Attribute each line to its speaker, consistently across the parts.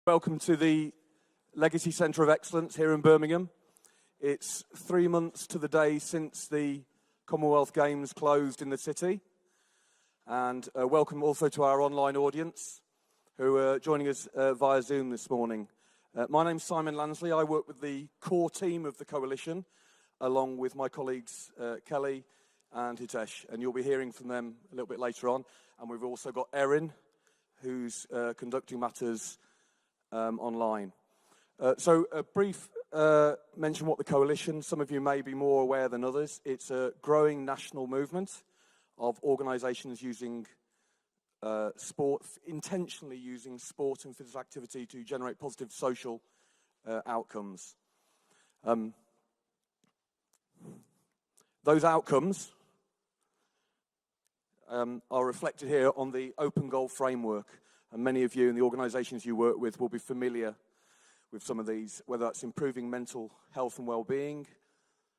Speaker 1: Welcome to the Legacy Centre of Excellence here in Birmingham. It's 3 months to the day since the Commonwealth Games closed in the city. And welcome also to our online audience who are joining us via Zoom this morning. My name's Simon Lansley. I work with the core team of the Coalition, along with my colleagues Kelly and Hitesh. And you'll be hearing from them a little bit later on. And we've also got Erin, who's conducting matters online. So a brief mention what the Coalition, some of you may be more aware than others. It's a growing national movement of organisations using sport, intentionally using sport and physical activity to generate positive social outcomes. Those outcomes are reflected here on the open goal framework. And many of you in the organisations you work with will be familiar with some of these, whether that's improving mental health and well-being,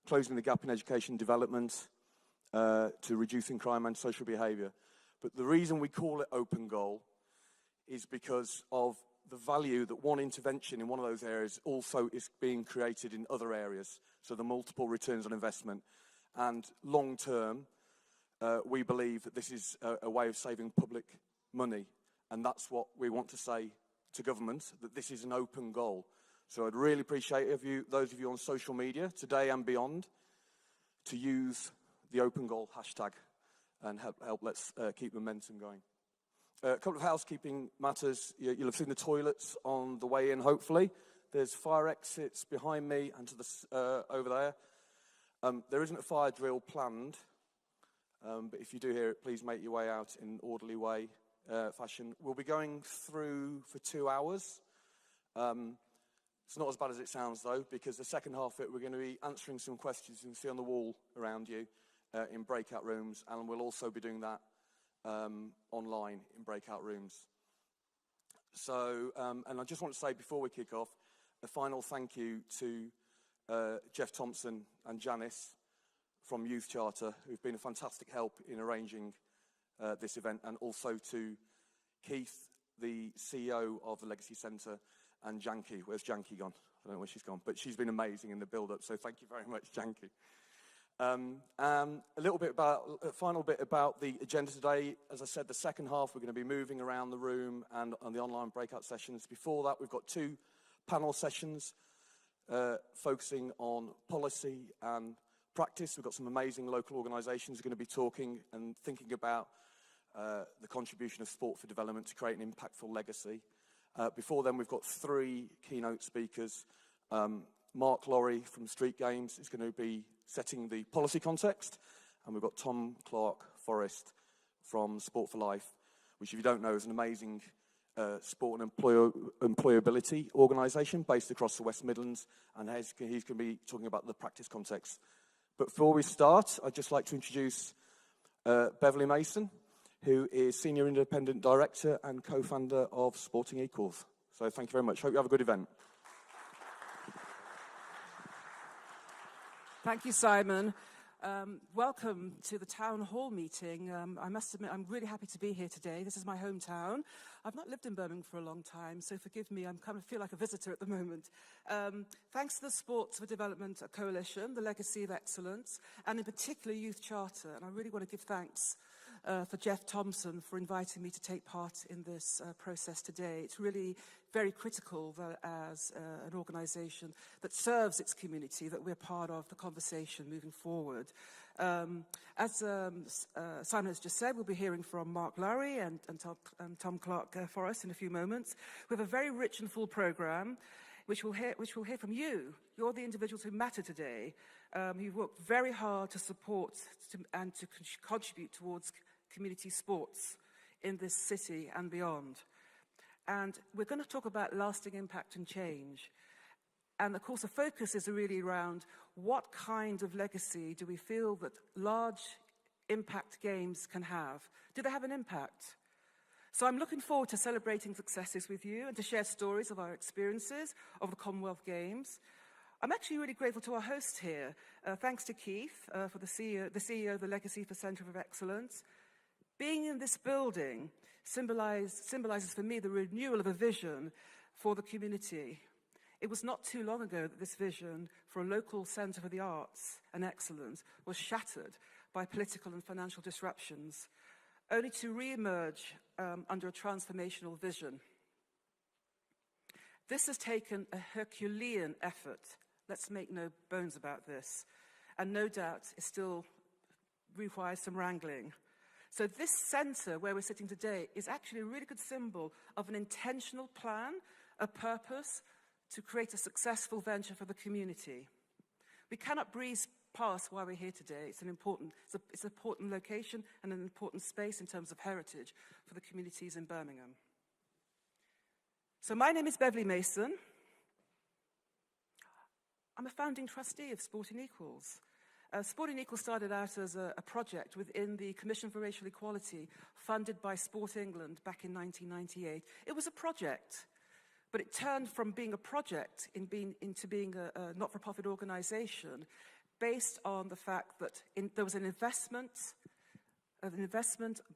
Speaker 1: closing the gap in education development, to reducing crime and social behaviour. But the reason we call it open goal is because of the value that one intervention in one of those areas also is being created in other areas. So the multiple returns on investment. And long term, we believe that this is a way of saving public money. And that's what we want to say to government, that this is an open goal. So I'd really appreciate those of you on social media, today and beyond, to use the open goal hashtag and help let's keep momentum going. A couple of housekeeping matters. You'll have seen the toilets on the way in, hopefully. There's fire exits behind me and to the over there. There isn't a fire drill planned, but if you do hear it, please make your way out in an orderly way. Fashion. We'll be going through for 2 hours. It's not as bad as it sounds, though, because the second half of it, we're going to be answering some questions you can see on the wall around you in breakout rooms, and we'll also be doing that online in breakout rooms. So, and I just want to say before we kick off, a final thank you to Jeff Thompson and Janice from Youth Charter, who've been a fantastic help in arranging this event, and also to Keith, the CEO of the Legacy Centre, and Janky. Where's Janky gone? I don't know where she's gone, but she's been amazing in the build-up, so thank you very much, Janky. A final bit about the agenda today. As I said, the second half, we're going to be moving around the room and on the online breakout sessions. Before that, we've got 2 panel sessions focusing on policy and practice. We've got some amazing local organisations who are going to be talking and thinking about the contribution of sport for development to create an impactful legacy. Before then, we've got 3 keynote speakers. Mark Laurie from Street Games is going to be setting the policy context, and we've got Tom Clark-Forrest from Sport for Life, which, if you don't know, is an amazing sport and employability organisation based across the West Midlands, and he's going to be talking about the practice context. But before we start, I'd just like to introduce Beverly Mason, who is Senior Independent Director and co-founder of Sporting Equals. So thank you very much. Hope you have a good event.
Speaker 2: Thank you, Simon. Welcome to the town hall meeting. I must admit, I'm really happy to be here today. This is my hometown. I've not lived in Birmingham for a long time, so forgive me. I kind of feel like a visitor at the moment. Thanks to the Sports for Development Coalition, the Legacy of Excellence, and in particular Youth Charter. And I really want to give thanks for Jeff Thompson for inviting me to take part in this process today. It's really very critical that as an organisation that serves its community, that we're part of the conversation moving forward. As Simon has just said, we'll be hearing from Mark Lowry and Tom Clark-Forrest in a few moments. We have a very rich and full programme, which we'll hear from you. You're the individuals who matter today. You've worked very hard to support and to contribute towards community sports in this city and beyond. And we're going to talk about lasting impact and change. And of course, the focus is really around what kind of legacy do we feel that large impact games can have? Do they have an impact? So I'm looking forward to celebrating successes with you and to share stories of our experiences of the Commonwealth Games. I'm actually really grateful to our host here. Thanks to Keith, for the CEO of the Legacy Centre of Excellence. Being in this building symbolizes for me the renewal of a vision for the community. It was not too long ago that this vision for a local centre for the arts and excellence was shattered by political and financial disruptions, only to re-emerge under a transformational vision. This has taken a Herculean effort, let's make no bones about this, and no doubt it still requires some wrangling. So this centre where we're sitting today is actually a really good symbol of an intentional plan, a purpose to create a successful venture for the community. We cannot breeze past why we're here today. It's an important location and an important space in terms of heritage for the communities in Birmingham. So my name is Beverly Mason. I'm a founding trustee of Sporting Equals. Sporting Equals started out as a project within the Commission for Racial Equality, funded by Sport England back in 1998. It was a project, but it turned from being a project into being a not-for-profit organisation based on the fact that there was an investment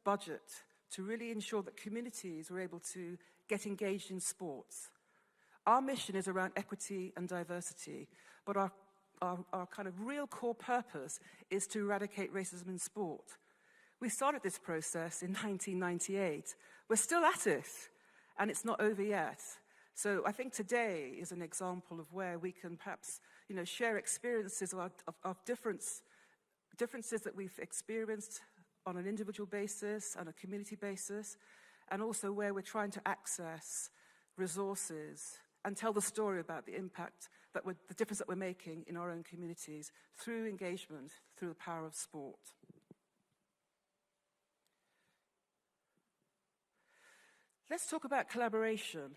Speaker 2: budget to really ensure that communities were able to get engaged in sports. Our mission is around equity and diversity, but our kind of real core purpose is to eradicate racism in sport. We started this process in 1998. We're still at it, and it's not over yet. So I think today is an example of where we can perhaps, share experiences of differences that we've experienced on an individual basis and a community basis, and also where we're trying to access resources and tell the story about the impact, the difference that we're making in our own communities through engagement, through the power of sport. Let's talk about collaboration.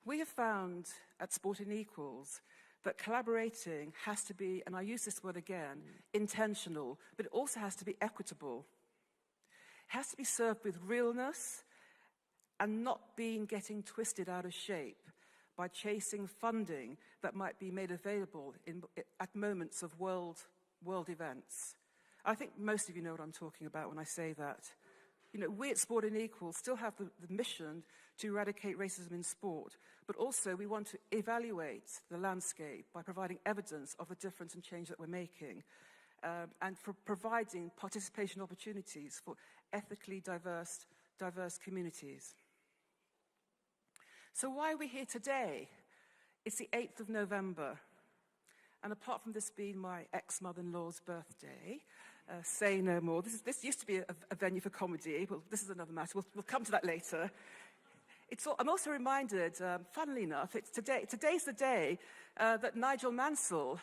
Speaker 2: We have found at Sporting Equals that collaborating has to be, and I use this word again, intentional, but it also has to be equitable. It has to be served with realness and not getting twisted out of shape by chasing funding that might be made available at moments of world events. I think most of you know what I'm talking about when I say that. We at Sporting Equals still have the mission to eradicate racism in sport, but also we want to evaluate the landscape by providing evidence of the difference and change that we're making, and for providing participation opportunities for ethically diverse communities. So why are we here today? It's the 8th of November, and apart from this being my ex-mother-in-law's birthday, say no more. This used to be a venue for comedy. Well, this is another matter. We'll come to that later. I'm also reminded, funnily enough, today's the day that Nigel Mansell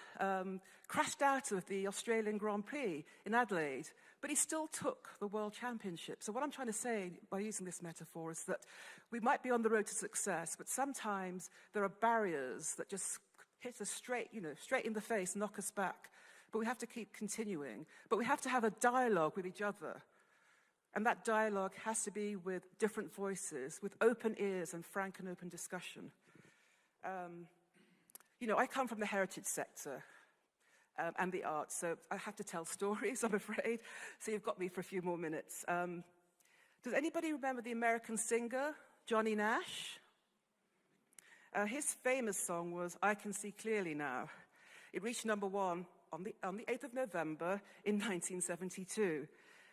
Speaker 2: crashed out of the Australian Grand Prix in Adelaide, but he still took the World Championship. So what I'm trying to say by using this metaphor is that we might be on the road to success, but sometimes there are barriers that just hit us straight in the face, knock us back. But we have to keep continuing. But we have to have a dialogue with each other. And that dialogue has to be with different voices, with open ears and frank and open discussion. I come from the heritage sector and the arts, so I have to tell stories, I'm afraid. So you've got me for a few more minutes. Does anybody remember the American singer, Johnny Nash? His famous song was "I Can See Clearly Now." It reached number 1 on the 8th of November in 1972.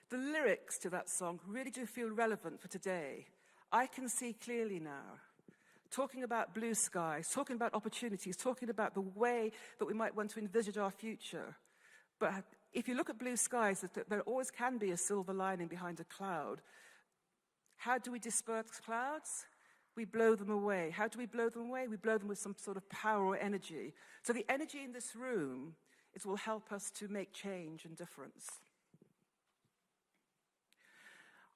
Speaker 2: The lyrics to that song really do feel relevant for today. I can see clearly now. Talking about blue skies, talking about opportunities, talking about the way that we might want to envisage our future. But if you look at blue skies, there always can be a silver lining behind a cloud. How do we disperse clouds? We blow them away. How do we blow them away? We blow them with some sort of power or energy. So the energy in this room will help us to make change and difference.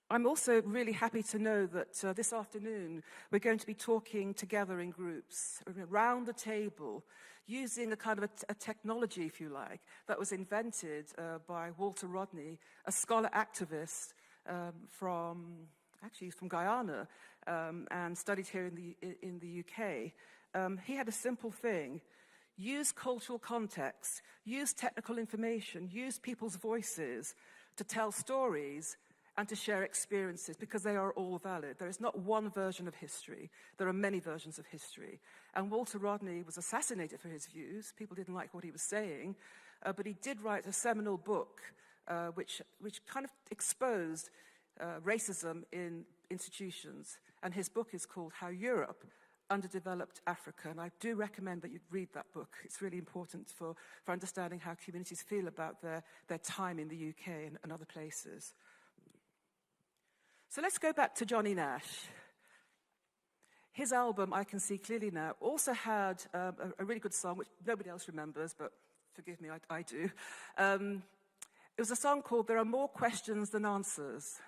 Speaker 2: I'm also really happy to know that this afternoon we're going to be talking together in groups around the table using a kind of a technology, if you like, that was invented by Walter Rodney, a scholar activist from Guyana and studied here in the UK. He had a simple thing: use cultural context, use technical information, use people's voices to tell stories, and to share experiences, because they are all valid. There is not one version of history. There are many versions of history. And Walter Rodney was assassinated for his views. People didn't like what he was saying, but he did write a seminal book which kind of exposed racism in institutions. And his book is called How Europe Underdeveloped Africa. And I do recommend that you read that book. It's really important for understanding how communities feel about their time in the UK and other places. So let's go back to Johnny Nash. His album, I Can See Clearly Now, also had a really good song, which nobody else remembers, but forgive me, I do. It was a song called There Are More Questions Than Answers.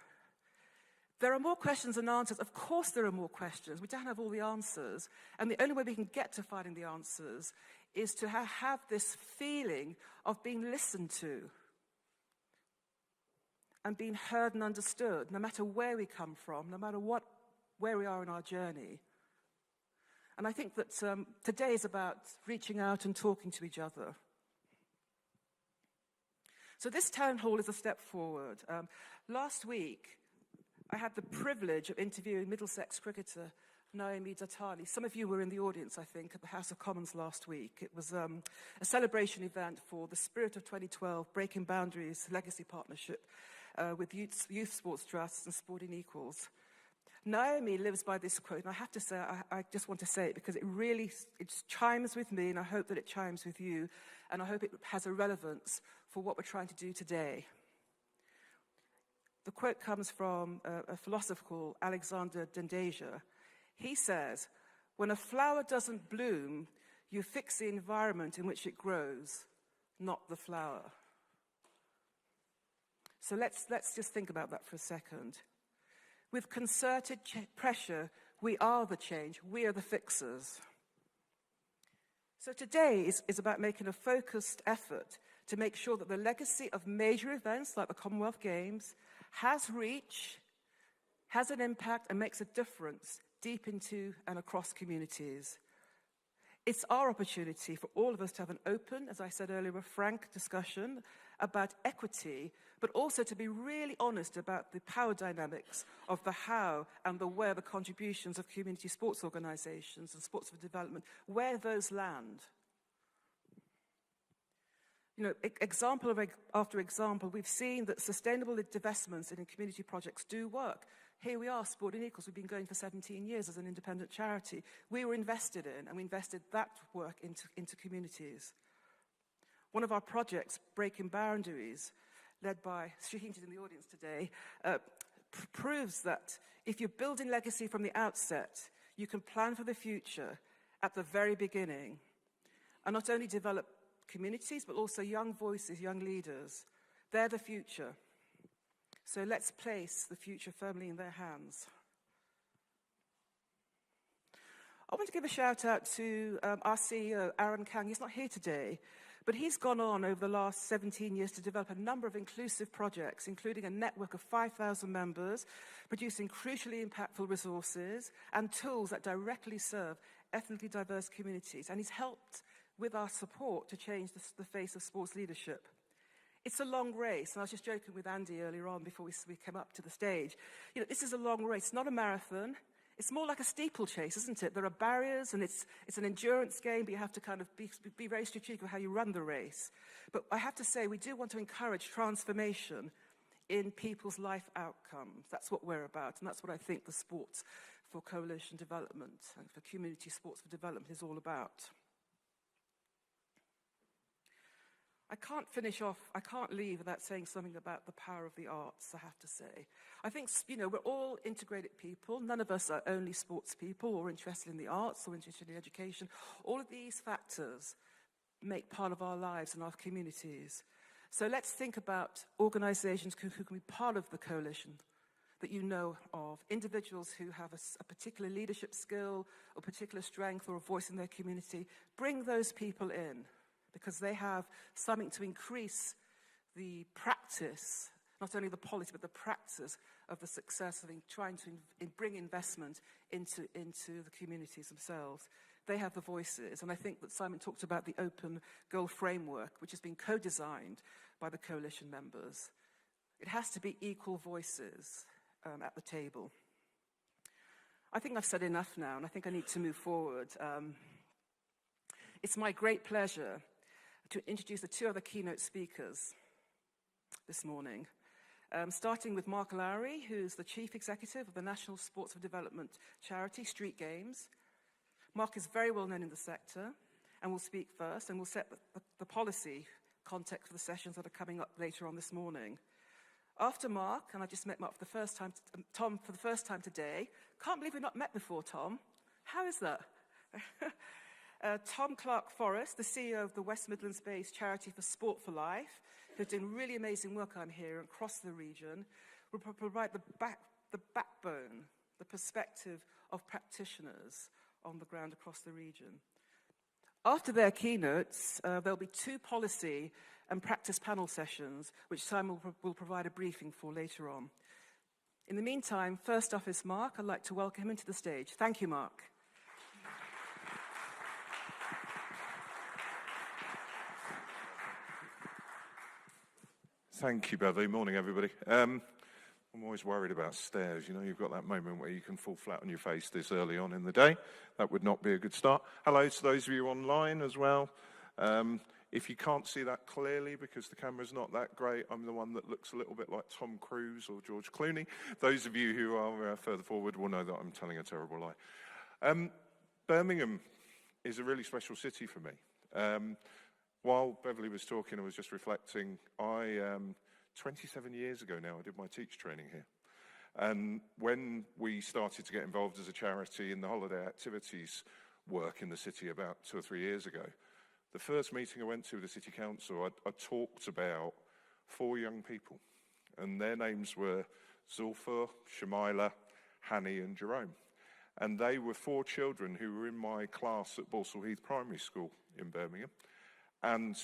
Speaker 2: There are more questions than answers. Of course there are more questions. We don't have all the answers. And the only way we can get to finding the answers is to have this feeling of being listened to and being heard and understood, no matter where we come from, no matter where we are in our journey. And I think that today is about reaching out and talking to each other. So this town hall is a step forward. Last week, I had the privilege of interviewing Middlesex cricketer Naomi Datali. Some of you were in the audience, I think, at the House of Commons last week. It was a celebration event for the Spirit of 2012 Breaking Boundaries Legacy Partnership with Youth Sports Trusts and Sporting Equals. Naomi lives by this quote, and I have to say, I just want to say it because it chimes with me, and I hope that it chimes with you, and I hope it has a relevance for what we're trying to do today. The quote comes from a philosopher called Alexander Dendeja. He says, "When a flower doesn't bloom, you fix the environment in which it grows, not the flower." So let's just think about that for a second. With concerted pressure, we are the change. We are the fixers. So today is about making a focused effort to make sure that the legacy of major events like the Commonwealth Games has reach, has an impact, and makes a difference deep into and across communities. It's our opportunity for all of us to have an open, as I said earlier, a frank discussion about equity, but also to be really honest about the power dynamics of the how and the where the contributions of community sports organisations and sports for development, where those land. You know, example after example, we've seen that sustainable divestments in community projects do work. Here we are, Sporting Equals. We've been going for 17 years as an independent charity. We were invested in, and we invested that work into communities. One of our projects, Breaking Boundaries, led by Sri Hinton in the audience today, proves that if you're building legacy from the outset, you can plan for the future at the very beginning, and not only develop communities, but also young voices, young leaders. They're the future. So let's place the future firmly in their hands. I want to give a shout out to our CEO, Aaron Kang. He's not here today, but he's gone on over the last 17 years to develop a number of inclusive projects, including a network of 5,000 members, producing crucially impactful resources and tools that directly serve ethnically diverse communities. And he's helped with our support to change the face of sports leadership. It's a long race, and I was just joking with Andy earlier on before we came up to the stage. You know, this is a long race, not a marathon. It's more like a steeplechase, isn't it? There are barriers, and it's an endurance game, but you have to kind of be very strategic with how you run the race. But I have to say, we do want to encourage transformation in people's life outcomes. That's what we're about, and that's what I think the Sports for Coalition Development and for Community Sports for Development is all about. I can't leave without saying something about the power of the arts, I have to say. I think, you know, we're all integrated people. None of us are only sports people or interested in the arts or interested in education. All of these factors make part of our lives and our communities. So let's think about organisations who can be part of the coalition that you know of, individuals who have a particular leadership skill or particular strength or a voice in their community. Bring those people in, because they have something to increase the practice, not only the policy, but the practice of the success of trying to bring investment into the communities themselves. They have the voices, and I think that Simon talked about the open goal framework, which has been co-designed by the coalition members. It has to be equal voices at the table. I think I've said enough now, and I think I need to move forward. It's my great pleasure to introduce the two other keynote speakers this morning, starting with Mark Lowry, who's the Chief Executive of the National Sports for Development charity, Street Games. Mark is very well known in the sector and will speak first, and will set the policy context for the sessions that are coming up later on this morning. After Mark, and I just met Mark for the first time, Tom for the first time today. Can't believe we've not met before, Tom. How is that? Tom Clark-Forrest, the CEO of the West Midlands-based Charity for Sport for Life, who's doing really amazing work on here and across the region, will provide the backbone, the perspective of practitioners on the ground across the region. After their keynotes, there'll be two policy and practice panel sessions, which Simon will provide a briefing for later on. In the meantime, first off is Mark. I'd like to welcome him to the stage. Thank you, Mark.
Speaker 3: Thank you, Beverly. Morning, everybody. I'm always worried about stairs. You know, you've got that moment where you can fall flat on your face this early on in the day. That would not be a good start. Hello to those of you online as well. If you can't see that clearly because the camera's not that great, I'm the one that looks a little bit like Tom Cruise or George Clooney. Those of you who are further forward will know that I'm telling a terrible lie. Birmingham is a really special city for me. While Beverly was talking, I was just reflecting. 27 years ago now, I did my teacher training here. And when we started to get involved as a charity in the holiday activities work in the city about 2 or 3 years ago, the first meeting I went to with the city council, I talked about 4 young people. And their names were Zulfa, Shamila, Hanny and Jerome. And they were 4 children who were in my class at Balsall Heath Primary School in Birmingham. And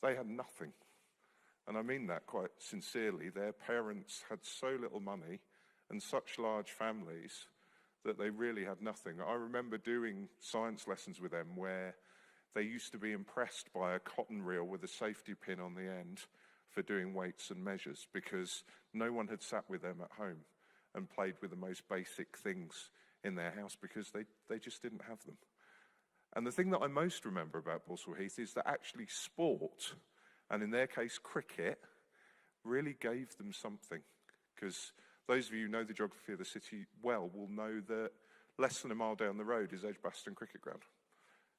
Speaker 3: they had nothing. And I mean that quite sincerely. Their parents had so little money and such large families that they really had nothing. I remember doing science lessons with them where they used to be impressed by a cotton reel with a safety pin on the end for doing weights and measures, because no one had sat with them at home and played with the most basic things in their house because they just didn't have them. And the thing that I most remember about Balsall Heath is that actually sport, and in their case cricket, really gave them something. Because those of you who know the geography of the city well will know that less than a mile down the road is Edgbaston Cricket Ground.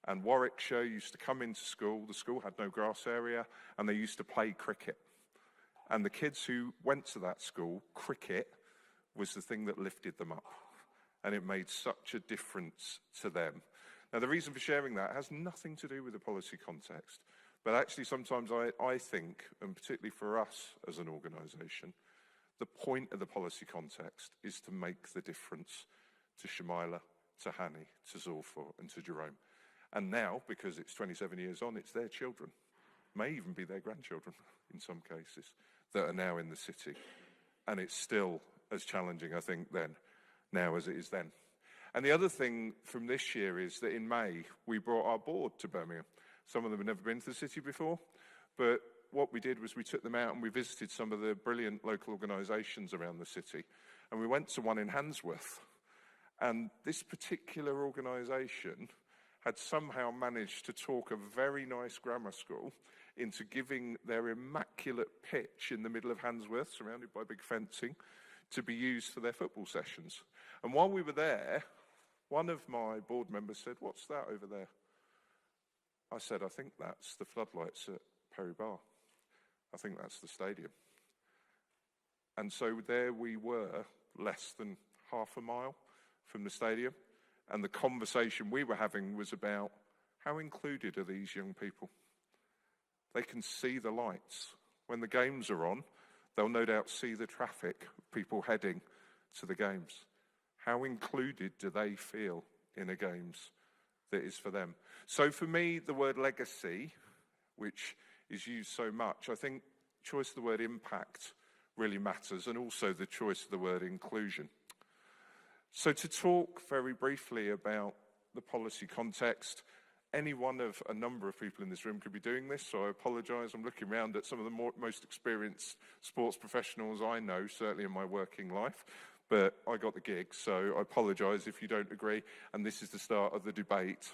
Speaker 3: And Warwickshire used to come into school, the school had no grass area, and they used to play cricket. And the kids who went to that school, cricket was the thing that lifted them up. And it made such a difference to them. Now, the reason for sharing that has nothing to do with the policy context, but actually sometimes I think, and particularly for us as an organisation, the point of the policy context is to make the difference to Shamila, to Hanny, to Zulfa and to Jerome. And now, because it's 27 years on, it's their children, may even be their grandchildren in some cases, that are now in the city. And it's still as challenging, I think, now as it is then. And the other thing from this year is that in May, we brought our board to Birmingham. Some of them had never been to the city before, but what we did was we took them out and we visited some of the brilliant local organisations around the city. And we went to one in Handsworth. And this particular organisation had somehow managed to talk a very nice grammar school into giving their immaculate pitch in the middle of Handsworth, surrounded by big fencing, to be used for their football sessions. And while we were there, one of my board members said, "What's that over there?" I said, "I think that's the floodlights at Perry Bar. I think that's the stadium." And so there we were, less than half a mile from the stadium. And the conversation we were having was about how included are these young people? They can see the lights. When the games are on, they'll no doubt see the traffic, people heading to the games. How included do they feel in a games that is for them? So for me, the word legacy, which is used so much, I think choice of the word impact really matters, and also the choice of the word inclusion. So to talk very briefly about the policy context, any one of a number of people in this room could be doing this, so I apologise. I'm looking around at some of the most experienced sports professionals I know, certainly in my working life, but I got the gig, so I apologise if you don't agree, and this is the start of the debate.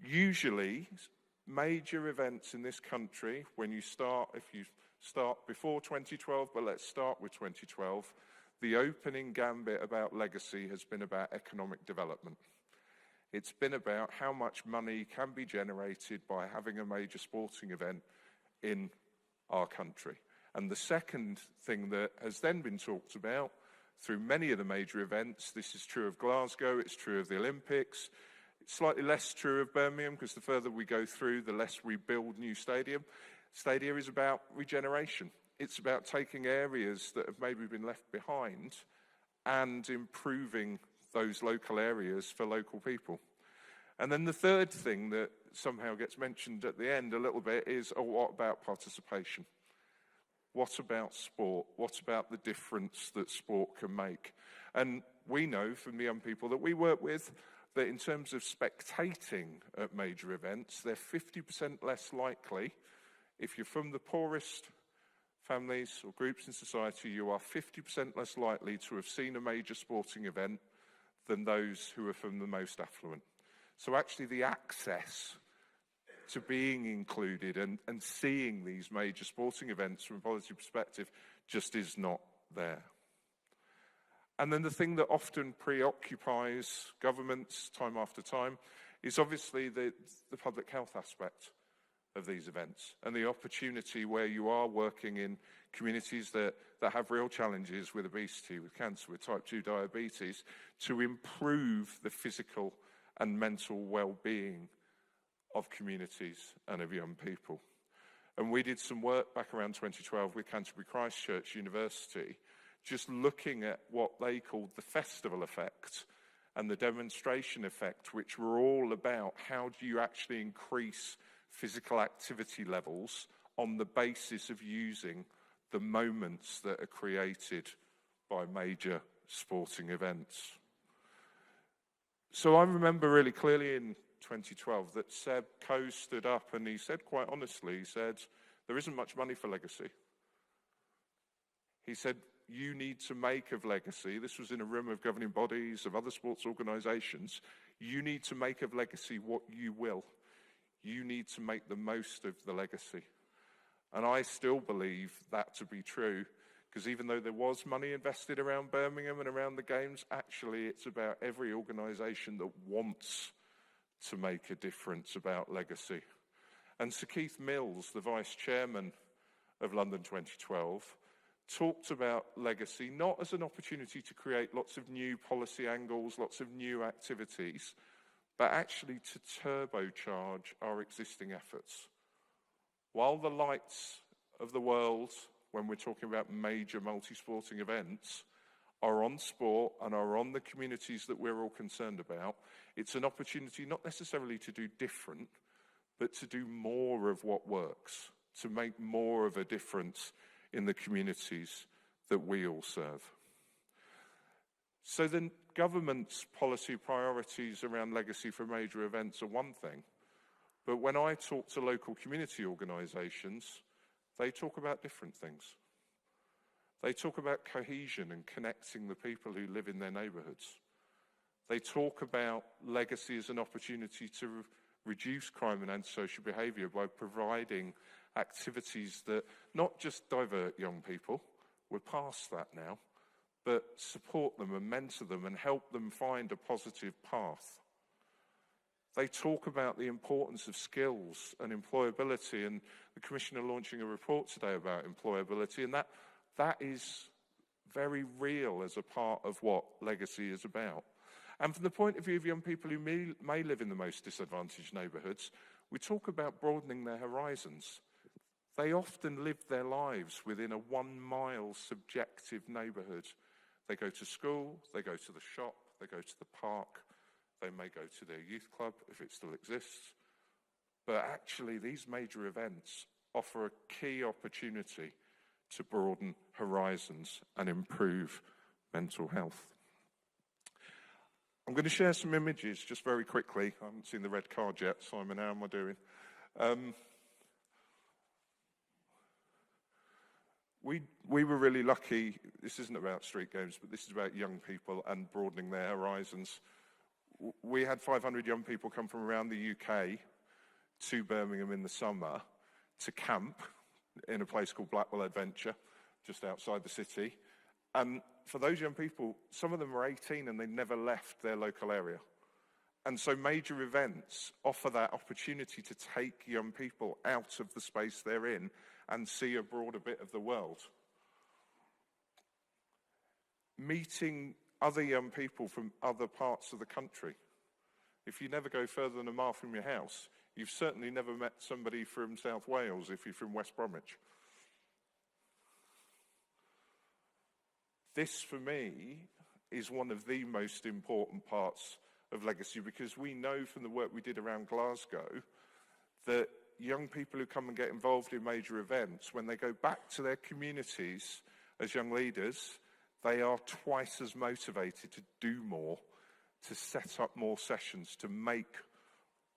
Speaker 3: Usually, major events in this country, if you start before 2012, but let's start with 2012, the opening gambit about legacy has been about economic development. It's been about how much money can be generated by having a major sporting event in our country. And the second thing that has then been talked about through many of the major events, this is true of Glasgow, it's true of the Olympics, it's slightly less true of Birmingham, because the further we go through, the less we build new stadia is about regeneration. It's about taking areas that have maybe been left behind and improving those local areas for local people. And then the third thing that somehow gets mentioned at the end a little bit is, what about participation? What about sport? What about the difference that sport can make? And we know from the young people that we work with that in terms of spectating at major events, they're 50% less likely. If you're from the poorest families or groups in society, you are 50% less likely to have seen a major sporting event than those who are from the most affluent. So actually the access to being included and seeing these major sporting events from a policy perspective just is not there. And then the thing that often preoccupies governments time after time is obviously the public health aspect of these events and the opportunity where you are working in communities that have real challenges with obesity, with cancer, with type 2 diabetes, to improve the physical and mental well-being of communities and of young people. And we did some work back around 2012 with Canterbury Christ Church University, just looking at what they called the festival effect and the demonstration effect, which were all about how do you actually increase physical activity levels on the basis of using the moments that are created by major sporting events. So I remember really clearly in 2012 that Seb Coe stood up and he said quite honestly, he said, there isn't much money for legacy. He said, you need to make of legacy, this was in a room of governing bodies, of other sports organisations, you need to make of legacy what you will. You need to make the most of the legacy. And I still believe that to be true, because even though there was money invested around Birmingham and around the Games, actually it's about every organisation that wants to make a difference about legacy. And Sir Keith Mills, the Vice Chairman of London 2012, talked about legacy not as an opportunity to create lots of new policy angles, lots of new activities, but actually to turbocharge our existing efforts. While the lights of the world, when we're talking about major multi-sporting events, are on sport and are on the communities that we're all concerned about, it's an opportunity not necessarily to do different, but to do more of what works, to make more of a difference in the communities that we all serve. So then government's policy priorities around legacy for major events are one thing, but when I talk to local community organisations, they talk about different things. They talk about cohesion and connecting the people who live in their neighbourhoods. They talk about legacy as an opportunity to reduce crime and antisocial behaviour by providing activities that not just divert young people, we're past that now, but support them and mentor them and help them find a positive path. They talk about the importance of skills and employability, and the Commissioner launching a report today about employability, and that is very real as a part of what legacy is about. And from the point of view of young people who may live in the most disadvantaged neighbourhoods, we talk about broadening their horizons. They often live their lives within a 1 mile subjective neighbourhood. They go to school, they go to the shop, they go to the park, they may go to their youth club if it still exists. But actually these major events offer a key opportunity to broaden horizons and improve mental health. I'm going to share some images just very quickly. I haven't seen the red card yet. Simon, how am I doing? We were really lucky. This isn't about street games, but this is about young people and broadening their horizons. We had 500 young people come from around the UK to Birmingham in the summer to camp in a place called Blackwell Adventure, just outside the city. And for those young people, some of them were 18 and they never left their local area. And so major events offer that opportunity to take young people out of the space they're in and see a broader bit of the world. Meeting other young people from other parts of the country. If you never go further than a mile from your house, you've certainly never met somebody from South Wales if you're from West Bromwich. This, for me, is one of the most important parts of legacy, because we know from the work we did around Glasgow that young people who come and get involved in major events, when they go back to their communities as young leaders, they are twice as motivated to do more, to set up more sessions, to make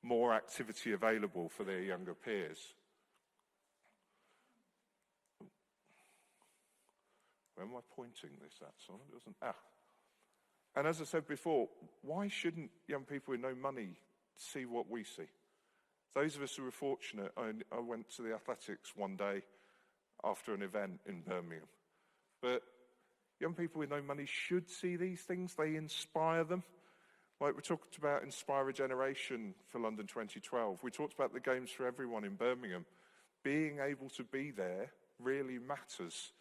Speaker 3: more activity available for their younger peers. Where am I pointing this at, Simon? It wasn't. And as I said before, why shouldn't young people with no money see what we see? Those of us who were fortunate, I went to the athletics one day after an event in Birmingham. But young people with no money should see these things. They inspire them. Like we talked about Inspire a Generation for London 2012. We talked about the Games for Everyone in Birmingham. Being able to be there really matters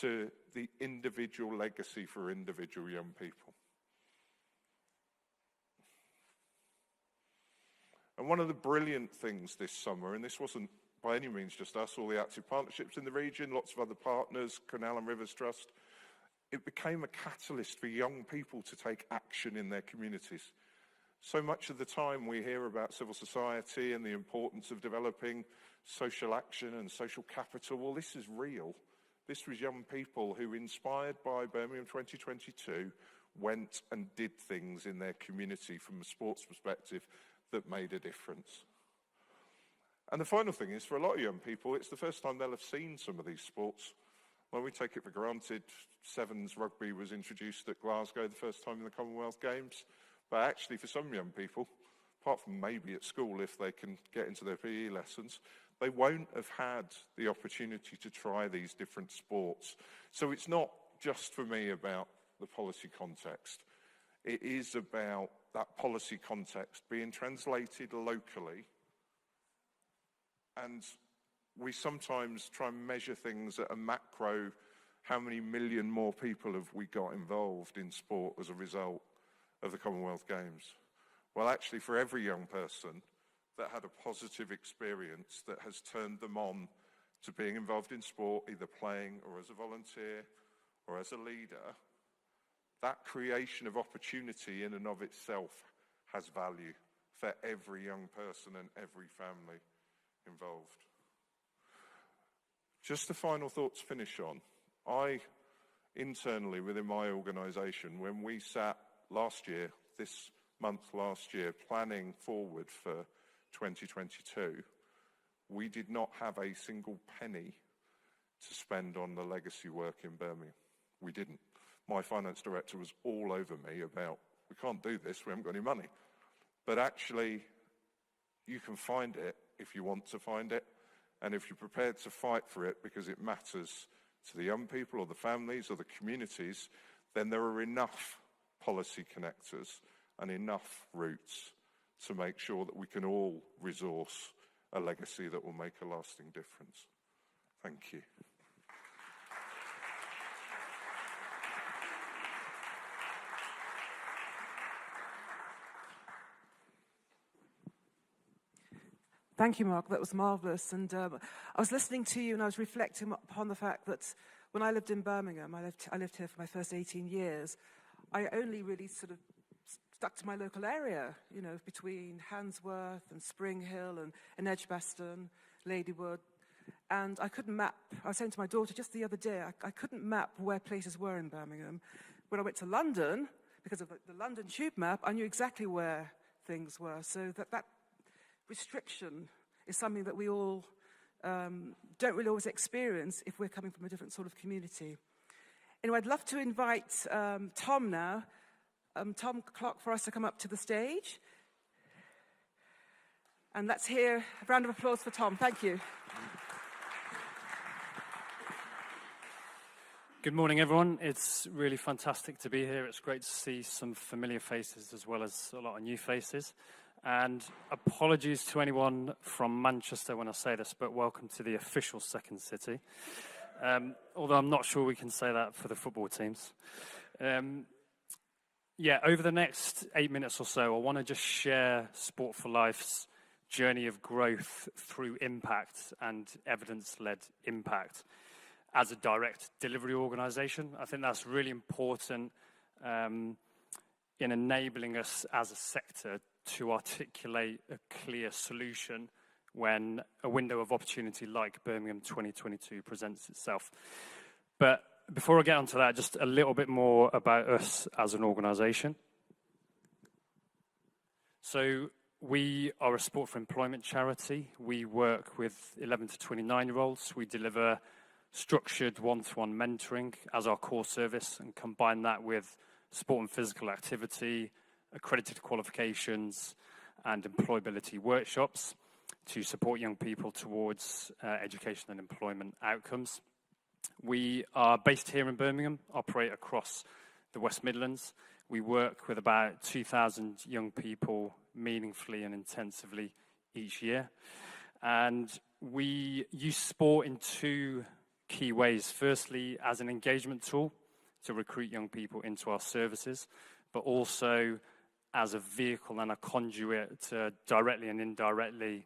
Speaker 3: to the individual legacy for individual young people. And one of the brilliant things this summer, and this wasn't by any means just us, all the active partnerships in the region, lots of other partners, Canal and Rivers Trust, it became a catalyst for young people to take action in their communities. So much of the time we hear about civil society and the importance of developing social action and social capital. Well, this is real. This was young people who, inspired by Birmingham 2022, went and did things in their community from a sports perspective that made a difference. And the final thing is, for a lot of young people, it's the first time they'll have seen some of these sports. Well, we take it for granted. Sevens rugby was introduced at Glasgow the first time in the Commonwealth Games. But actually, for some young people, apart from maybe at school if they can get into their PE lessons, they won't have had the opportunity to try these different sports. So it's not just for me about the policy context. It is about that policy context being translated locally. And we sometimes try and measure things at a macro, how many million more people have we got involved in sport as a result of the Commonwealth Games? Well, actually, for every young person that had a positive experience that has turned them on to being involved in sport, either playing or as a volunteer or as a leader, that creation of opportunity in and of itself has value for every young person and every family involved. Just a final thought to finish on. I, internally within my organisation, when we sat last year, this month last year, planning forward for 2022, we did not have a single penny to spend on the legacy work in Birmingham. We didn't. My finance director was all over me about, we can't do this, we haven't got any money. But actually, you can find it if you want to find it, and if you're prepared to fight for it because it matters to the young people or the families or the communities, then there are enough policy connectors and enough routes to make sure that we can all resource a legacy that will make a lasting difference. Thank you.
Speaker 2: Thank you, Mark. That was marvellous. And I was listening to you and I was reflecting upon the fact that when I lived in Birmingham, I lived here for my first 18 years, I only really sort of stuck to my local area, you know, between Handsworth and Spring Hill and Edgbaston, Ladywood. And I couldn't map. I was saying to my daughter just the other day, I couldn't map where places were in Birmingham. When I went to London, because of the London tube map, I knew exactly where things were. So that restriction is something that we all don't really always experience if we're coming from a different sort of community. Anyway, I'd love to invite Tom now, Tom Clark, for us to come up to the stage. And let's hear a round of applause for Tom. Thank you.
Speaker 4: Good morning, everyone. It's really fantastic to be here. It's great to see some familiar faces as well as a lot of new faces. And apologies to anyone from Manchester when I say this, but welcome to the official second city. Although I'm not sure we can say that for the football teams. Over the next 8 minutes or so, I want to just share Sport for Life's journey of growth through impact and evidence-led impact as a direct delivery organisation. I think that's really important in enabling us as a sector to articulate a clear solution when a window of opportunity like Birmingham 2022 presents itself. But before I get onto that, just a little bit more about us as an organisation. So we are a sport for employment charity. We work with 11 to 29-year-olds. We deliver structured one-to-one mentoring as our core service and combine that with sport and physical activity, accredited qualifications, and employability workshops to support young people towards education and employment outcomes. We are based here in Birmingham, operate across the West Midlands. We work with about 2,000 young people meaningfully and intensively each year. And we use sport in two key ways. Firstly, as an engagement tool to recruit young people into our services, but also as a vehicle and a conduit to directly and indirectly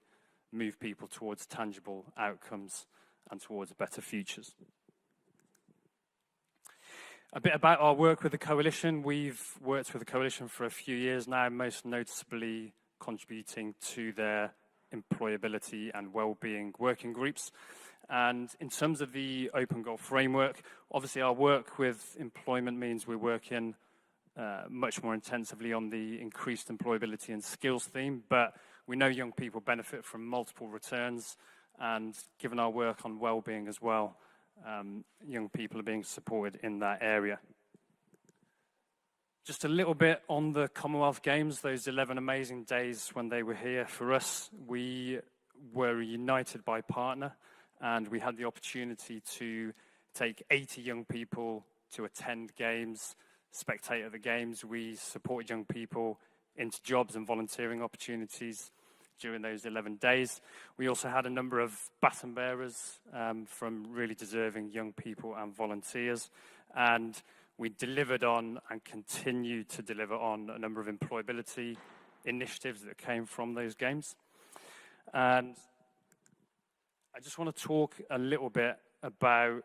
Speaker 4: move people towards tangible outcomes and towards better futures. A bit about our work with the Coalition. We've worked with the Coalition for a few years now, most noticeably contributing to their employability and well-being working groups. And in terms of the open goal framework, obviously our work with employment means we're working much more intensively on the increased employability and skills theme, but we know young people benefit from multiple returns, and given our work on well-being as well, young people are being supported in that area. Just a little bit on the Commonwealth Games, those 11 amazing days when they were here. For us, we were united by partner, and we had the opportunity to take 80 young people to attend games, spectate at the games. We supported young people into jobs and volunteering opportunities during those 11 days. We also had a number of baton bearers from really deserving young people and volunteers. And we delivered on and continue to deliver on a number of employability initiatives that came from those games. And I just want to talk a little bit about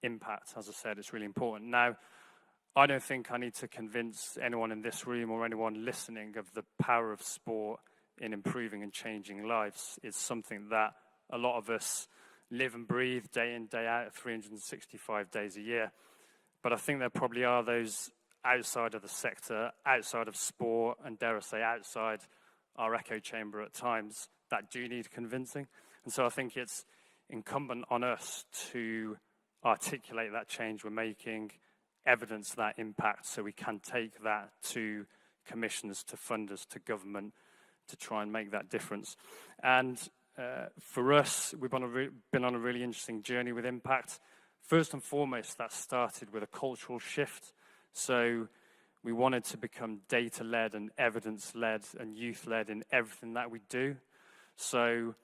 Speaker 4: impact. As I said, it's really important. Now, I don't think I need to convince anyone in this room or anyone listening of the power of sport in improving and changing lives. It's something that a lot of us live and breathe day in, day out, 365 days a year. But I think there probably are those outside of the sector, outside of sport, and dare I say outside our echo chamber at times, that do need convincing. And so I think it's incumbent on us to articulate that change we're making, evidence that impact, so we can take that to commissioners, to funders, to government, to try and make that difference. And for us, we've been on a really interesting journey with impact. First and foremost, that started with a cultural shift. So we wanted to become data-led and evidence-led and youth-led in everything that we do. So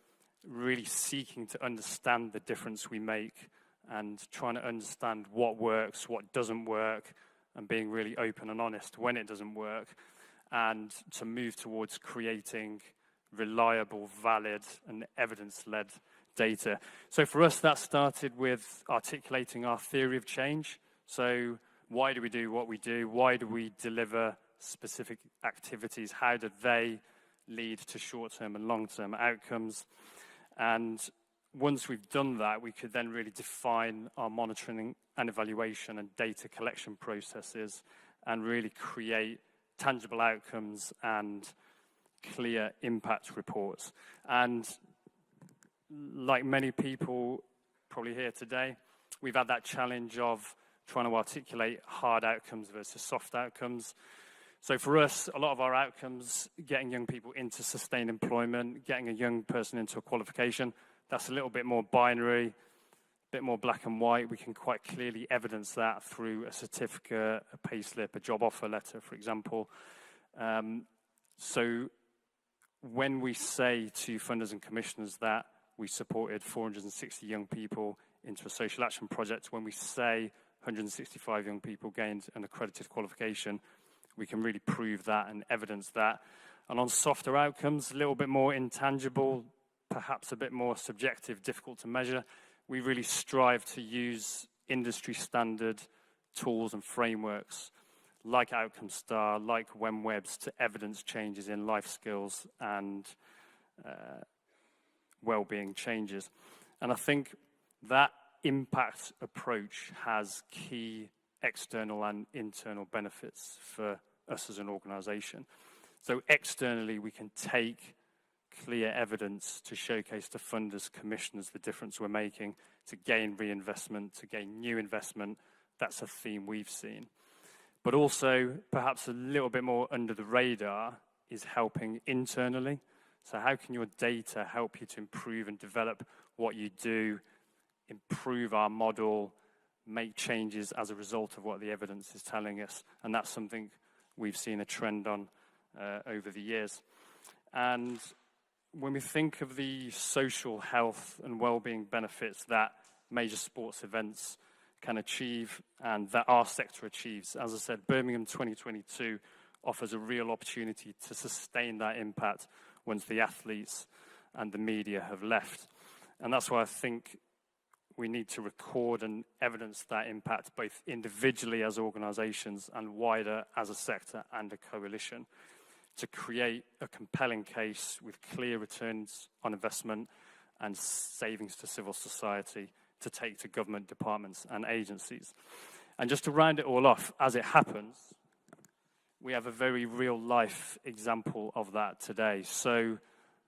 Speaker 4: really seeking to understand the difference we make and trying to understand what works, what doesn't work, and being really open and honest when it doesn't work, and to move towards creating reliable, valid, and evidence-led data. So for us, that started with articulating our theory of change. So why do we do what we do? Why do we deliver specific activities? How do they lead to short-term and long-term outcomes? And once we've done that, we could then really define our monitoring and evaluation and data collection processes and really create tangible outcomes and clear impact reports. And like many people probably here today, we've had that challenge of trying to articulate hard outcomes versus soft outcomes. So for us, a lot of our outcomes, getting young people into sustained employment, getting a young person into a qualification, that's a little bit more binary, a bit more black and white. We can quite clearly evidence that through a certificate, a payslip, a job offer letter, for example. So when we say to funders and commissioners that we supported 460 young people into a social action project, when we say 165 young people gained an accredited qualification, we can really prove that and evidence that. And on softer outcomes, a little bit more intangible, perhaps a bit more subjective, difficult to measure, we really strive to use industry standard tools and frameworks like Outcome Star, like WEMWEBs, to evidence changes in life skills and well-being changes. And I think that impact approach has key external and internal benefits for us as an organisation. So externally, we can take clear evidence to showcase to funders, commissioners, the difference we're making, to gain reinvestment, to gain new investment. That's a theme we've seen. But also, perhaps a little bit more under the radar, is helping internally. So how can your data help you to improve and develop what you do, improve our model, make changes as a result of what the evidence is telling us? And that's something we've seen a trend on over the years. And when we think of the social health and well-being benefits that major sports events can achieve and that our sector achieves, as I said, Birmingham 2022 offers a real opportunity to sustain that impact once the athletes and the media have left. And that's why I think we need to record and evidence that impact both individually as organisations and wider as a sector and a coalition, to create a compelling case with clear returns on investment and savings to civil society to take to government departments and agencies. And just to round it all off, as it happens, we have a very real-life example of that today. So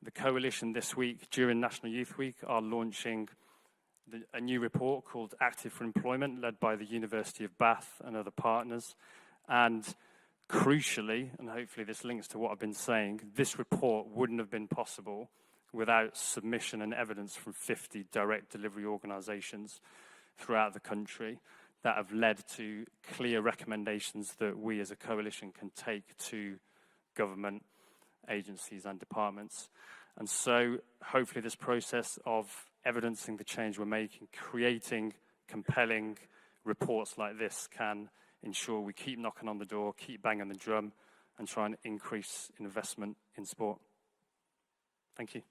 Speaker 4: the coalition this week, during National Youth Week, are launching a new report called Active for Employment, led by the University of Bath and other partners. And crucially, and hopefully this links to what I've been saying, this report wouldn't have been possible without submission and evidence from 50 direct delivery organisations throughout the country that have led to clear recommendations that we as a coalition can take to government agencies and departments. And so hopefully this process of evidencing the change we're making, creating compelling reports like this, can ensure we keep knocking on the door, keep banging the drum, and try and increase investment in sport. Thank you.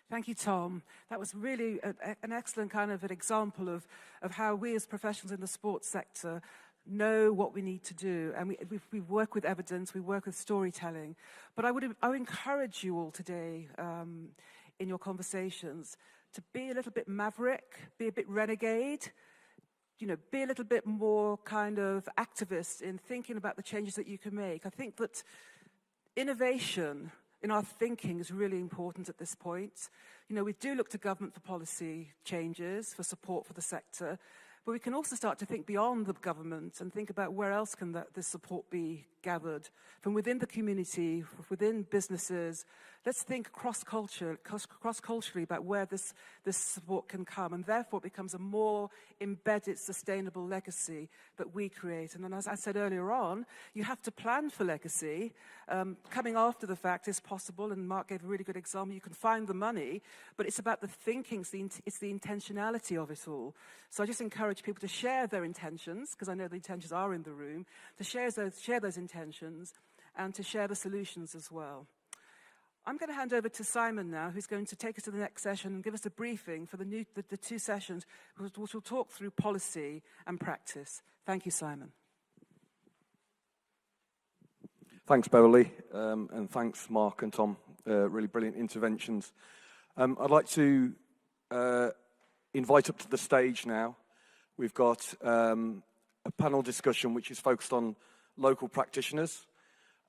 Speaker 2: Thank you, Tom. That was really an excellent kind of an example of how we as professionals in the sports sector know what we need to do. And we work with evidence, we work with storytelling. But I would encourage you all today in your conversations to be a little bit maverick, be a bit renegade, be a little bit more kind of activist in thinking about the changes that you can make. I think that innovation in our thinking is really important at this point. We do look to government for policy changes, for support for the sector, but we can also start to think beyond the government and think about where else can this support be gathered. From within the community, within businesses, let's think cross-culturally about where this support can come, and therefore it becomes a more embedded, sustainable legacy that we create. And then, as I said earlier on, you have to plan for legacy. Coming after the fact is possible, and Mark gave a really good example. You can find the money, but it's about the thinking, it's the intentionality of it all. So I just encourage people to share their intentions, because I know the intentions are in the room, to share those intentions and to share the solutions as well. I'm going to hand over to Simon now, who's going to take us to the next session and give us a briefing for the two sessions, which will talk through policy and practice. Thank you, Simon.
Speaker 1: Thanks, Beverly, and thanks, Mark and Tom. Really brilliant interventions. I'd like to invite up to the stage now, we've got a panel discussion which is focused on local practitioners.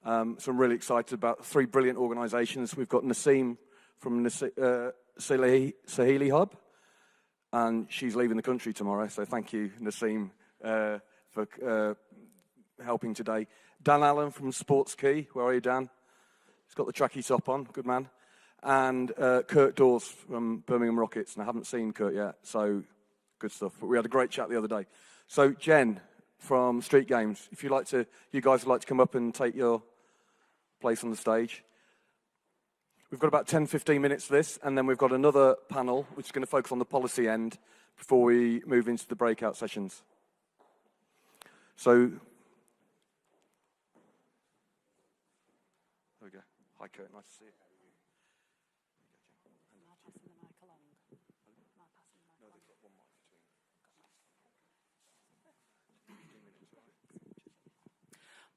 Speaker 1: So I'm really excited about 3 brilliant organisations. We've got Naseem from Saheli Hub, and she's leaving the country tomorrow, so thank you, Naseem, for helping today. Dan Allen from Sports Key. Where are you, Dan? He's got the tracky top on. Good man. And Kurt Dawes from Birmingham Rockets. And I haven't seen Kurt yet, so good stuff. But we had a great chat the other day. So Jen from Street Games, if you guys would like to come up and take your place on the stage. We've got about 10-15 minutes for this, and then we've got another panel which is going to focus on the policy end before we move into the breakout sessions. So, there we go. Hi, Kurt. Nice to see you.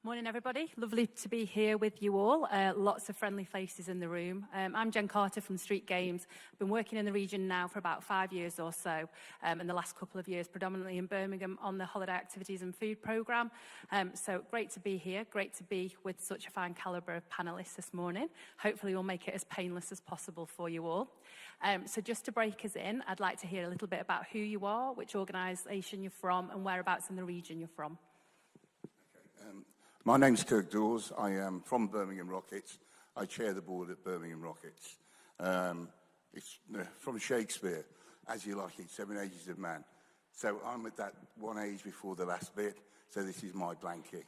Speaker 5: Morning, everybody. Lovely to be here with you all. Lots of friendly faces in the room. I'm Jen Carter from Street Games. I've been working in the region now for about 5 years or so, in the last couple of years, predominantly in Birmingham on the holiday activities and food programme. So great to be here, great to be with such a fine calibre of panellists this morning. Hopefully we'll make it as painless as possible for you all. So just to break us in, I'd like to hear a little bit about who you are, which organisation you're from, and whereabouts in the region you're from.
Speaker 6: My name's Kirk Dawes. I am from Birmingham Rockets. I chair the board at Birmingham Rockets. It's from Shakespeare, as you like it, 7 ages of man. So I'm at that one age before the last bit, so this is my blanket.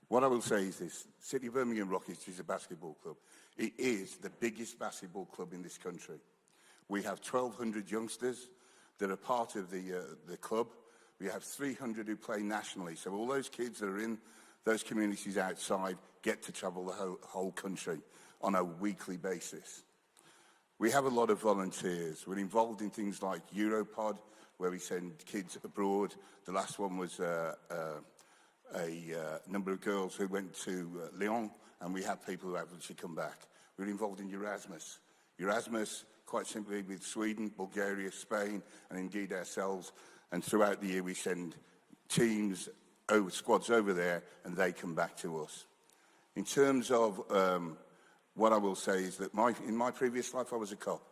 Speaker 6: What I will say is this: City of Birmingham Rockets is a basketball club. It is the biggest basketball club in this country. We have 1,200 youngsters that are part of the club. We have 300 who play nationally. So all those kids that are in those communities outside get to travel the whole country on a weekly basis. We have a lot of volunteers. We're involved in things like Europod, where we send kids abroad. The last one was a number of girls who went to Lyon, and we have people who have actually come back. We're involved in Erasmus. Erasmus, quite simply, with Sweden, Bulgaria, Spain, and indeed ourselves. And throughout the year, we send teams, squads over there, and they come back to us. In terms of what I will say is that in my previous life, I was a cop.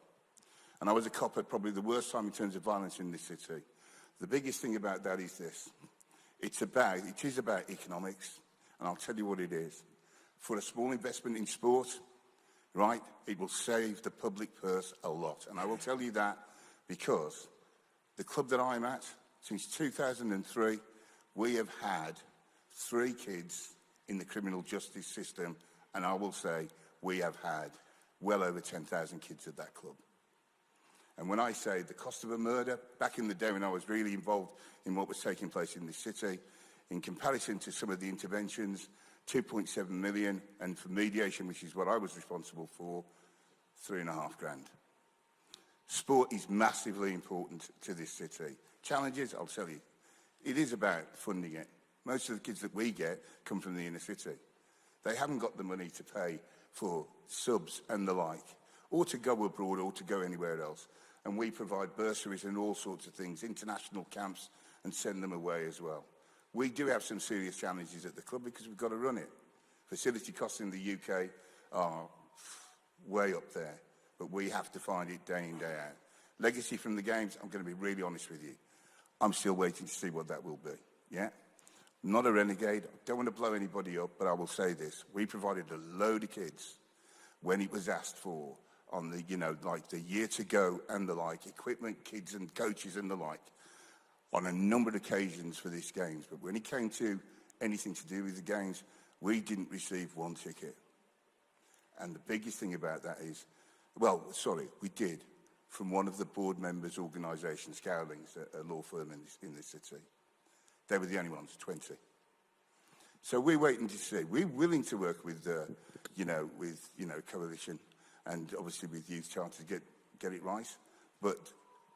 Speaker 6: And I was a cop at probably the worst time in terms of violence in this city. The biggest thing about that is this. It is about economics, and I'll tell you what it is. For a small investment in sport, right, it will save the public purse a lot. And I will tell you that because the club that I'm at, since 2003, we have had 3 kids in the criminal justice system, and I will say we have had well over 10,000 kids at that club. And when I say the cost of a murder, back in the day when I was really involved in what was taking place in this city, in comparison to some of the interventions, 2.7 million, and for mediation, which is what I was responsible for, 3.5 grand. Sport is massively important to this city. Challenges, I'll tell you. It is about funding it. Most of the kids that we get come from the inner city. They haven't got the money to pay for subs and the like, or to go abroad or to go anywhere else. And we provide bursaries and all sorts of things, international camps, and send them away as well. We do have some serious challenges at the club because we've got to run it. Facility costs in the UK are way up there, but we have to find it day in, day out. Legacy from the games, I'm going to be really honest with you. I'm still waiting to see what that will be, yeah? I'm not a renegade. I don't want to blow anybody up, but I will say this. We provided a load of kids when it was asked for on the, like the year to go and the like, equipment, kids and coaches and the like, on a number of occasions for these games. But when it came to anything to do with the games, we didn't receive 1 ticket. And the biggest thing about that is, we did, from one of the board members' organisations, Cowlings, a law firm in this city. They were the only ones, 20. So we're waiting to see. We're willing to work with, Coalition and obviously with Youth Charter to get it right. But,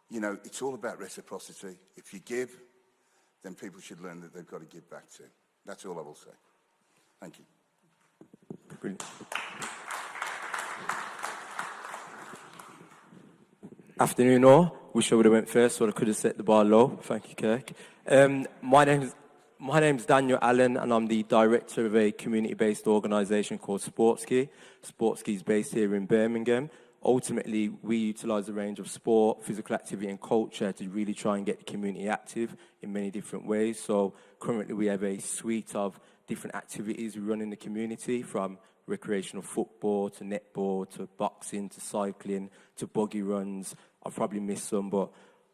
Speaker 6: it's all about reciprocity. If you give, then people should learn that they've got to give back too. That's all I will say. Thank you.
Speaker 1: Brilliant. Afternoon all.
Speaker 7: wish I would have went first, so I could have set the bar low. Thank you, Kirk. My name's Daniel Allen, and I'm the director of a community-based organisation called Sportski. Sportski is based here in Birmingham. Ultimately, we utilise a range of sport, physical activity and culture to really try and get the community active in many different ways. So currently we have a suite of different activities we run in the community, from recreational football to netball to boxing to cycling to buggy runs. I've probably missed some, but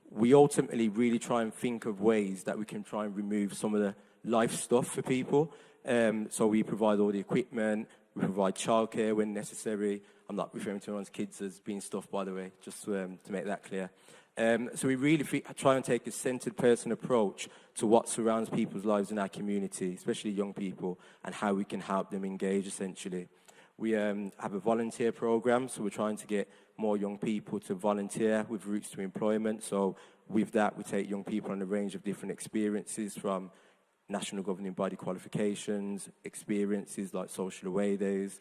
Speaker 7: we ultimately really try and think of ways that we can try and remove some of the life stuff for people. So we provide all the equipment, we provide childcare when necessary. I'm not referring to anyone's kids as being stuffed, by the way, just to make that clear. So we really try and take a centred person approach to what surrounds people's lives in our community, especially young people, and how we can help them engage, essentially. We have a volunteer programme, so we're trying to get more young people to volunteer with Routes to Employment. So with that, we take young people on a range of different experiences, from national governing body qualifications, experiences like social away days,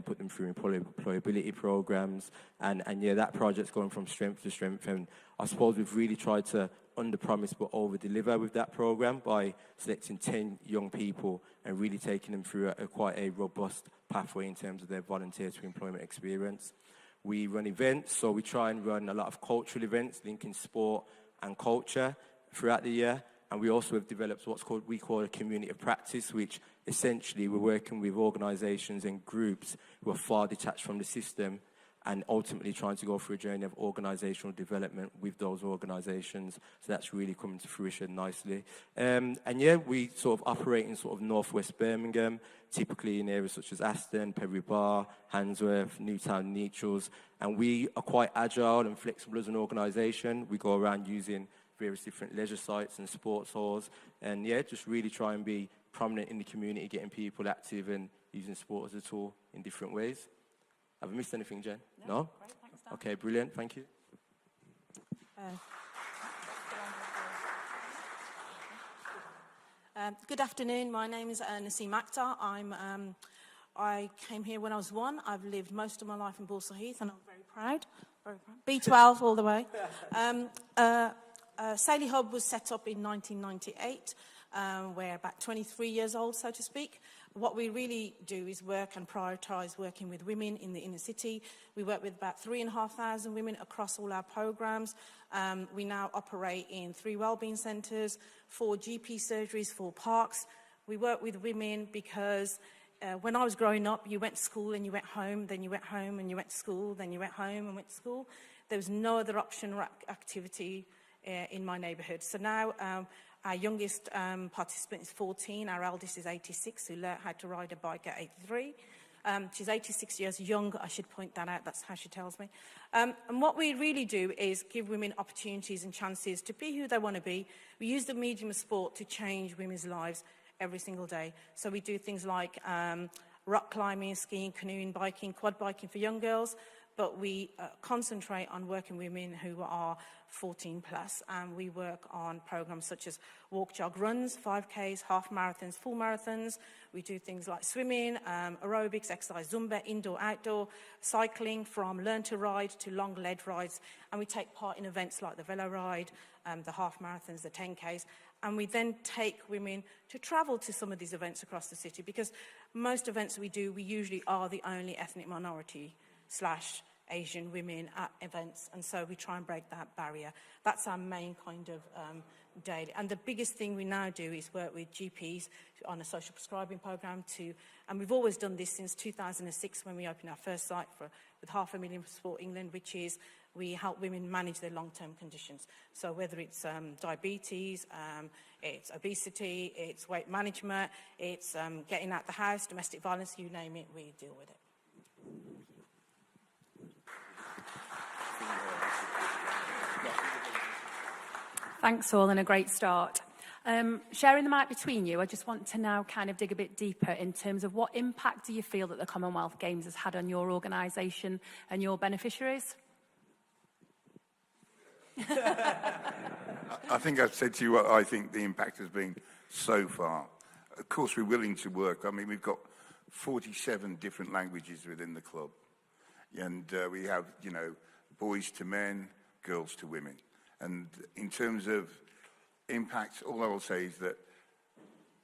Speaker 7: put them through employability programs, and yeah, that project's going from strength to strength. And I suppose we've really tried to under-promise but over-deliver with that program by selecting 10 young people and really taking them through quite a robust pathway in terms of their volunteer to employment experience. We run events, so we try and run a lot of cultural events linking sport and culture throughout the year. And we also have developed we call a community of practice, which essentially we're working with organisations and groups who are far detached from the system, and ultimately trying to go through a journey of organisational development with those organisations. So that's really coming to fruition nicely. And yeah, we sort of operate in sort of northwest Birmingham, typically in areas such as Aston, Perry Bar, Handsworth, Newtown, Nechells. And we are quite agile and flexible as an organisation. We go around using various different leisure sites and sports halls, and yeah, just really try and be prominent in the community, getting people active and using sport as a tool in different ways. Have I missed anything, Jen? No?
Speaker 5: Great, thanks, Dan.
Speaker 7: Okay, brilliant, thank you.
Speaker 8: Good afternoon, my name is Naseem Akhtar. I came here when I was 1. I've lived most of my life in Balsall Heath, and I'm very proud. B12 all the way. Saley Hub was set up in 1998. We're about 23 years old, so to speak. What we really do is work and prioritise working with women in the inner city. We work with about 3,500 women across all our programmes. We now operate in 3 wellbeing centres, 4 GP surgeries, 4 parks. We work with women because when I was growing up, you went to school and you went home, then you went home and you went to school, then you went home and went to school. There was no other option or activity in my neighbourhood. So now our youngest participant is 14, our eldest is 86, who learned how to ride a bike at 83. She's 86 years young, I should point that out, that's how she tells me. And what we really do is give women opportunities and chances to be who they want to be. We use the medium of sport to change women's lives every single day. So we do things like rock climbing, skiing, canoeing, biking, quad biking for young girls, but we concentrate on working women who are 14 plus, and we work on programs such as walk, jog, runs, 5Ks, half marathons, full marathons. We do things like swimming, aerobics, exercise, Zumba, indoor, outdoor, cycling, from learn to ride to long lead rides, and we take part in events like the Velo Ride, the half marathons, the 10Ks, and we then take women to travel to some of these events across the city, because most events we do, we usually are the only ethnic minority / Asian women at events, and so we try and break that barrier. That's our main kind of daily. And the biggest thing we now do is work with GPs on a social prescribing programme and we've always done this since 2006 when we opened our first site with 500,000 for Sport England, which is we help women manage their long-term conditions. So whether it's diabetes, it's obesity, it's weight management, it's getting out the house, domestic violence, you name it, we deal with it.
Speaker 5: Thanks all, and a great start. Sharing the mic between you, I just want to now kind of dig a bit deeper in terms of what impact do you feel that the Commonwealth Games has had on your organisation and your beneficiaries?
Speaker 6: I think I've said to you what I think the impact has been so far. Of course, we're willing to work. I mean, we've got 47 different languages within the club. And we have, boys to men, girls to women. And in terms of impact, all I will say is that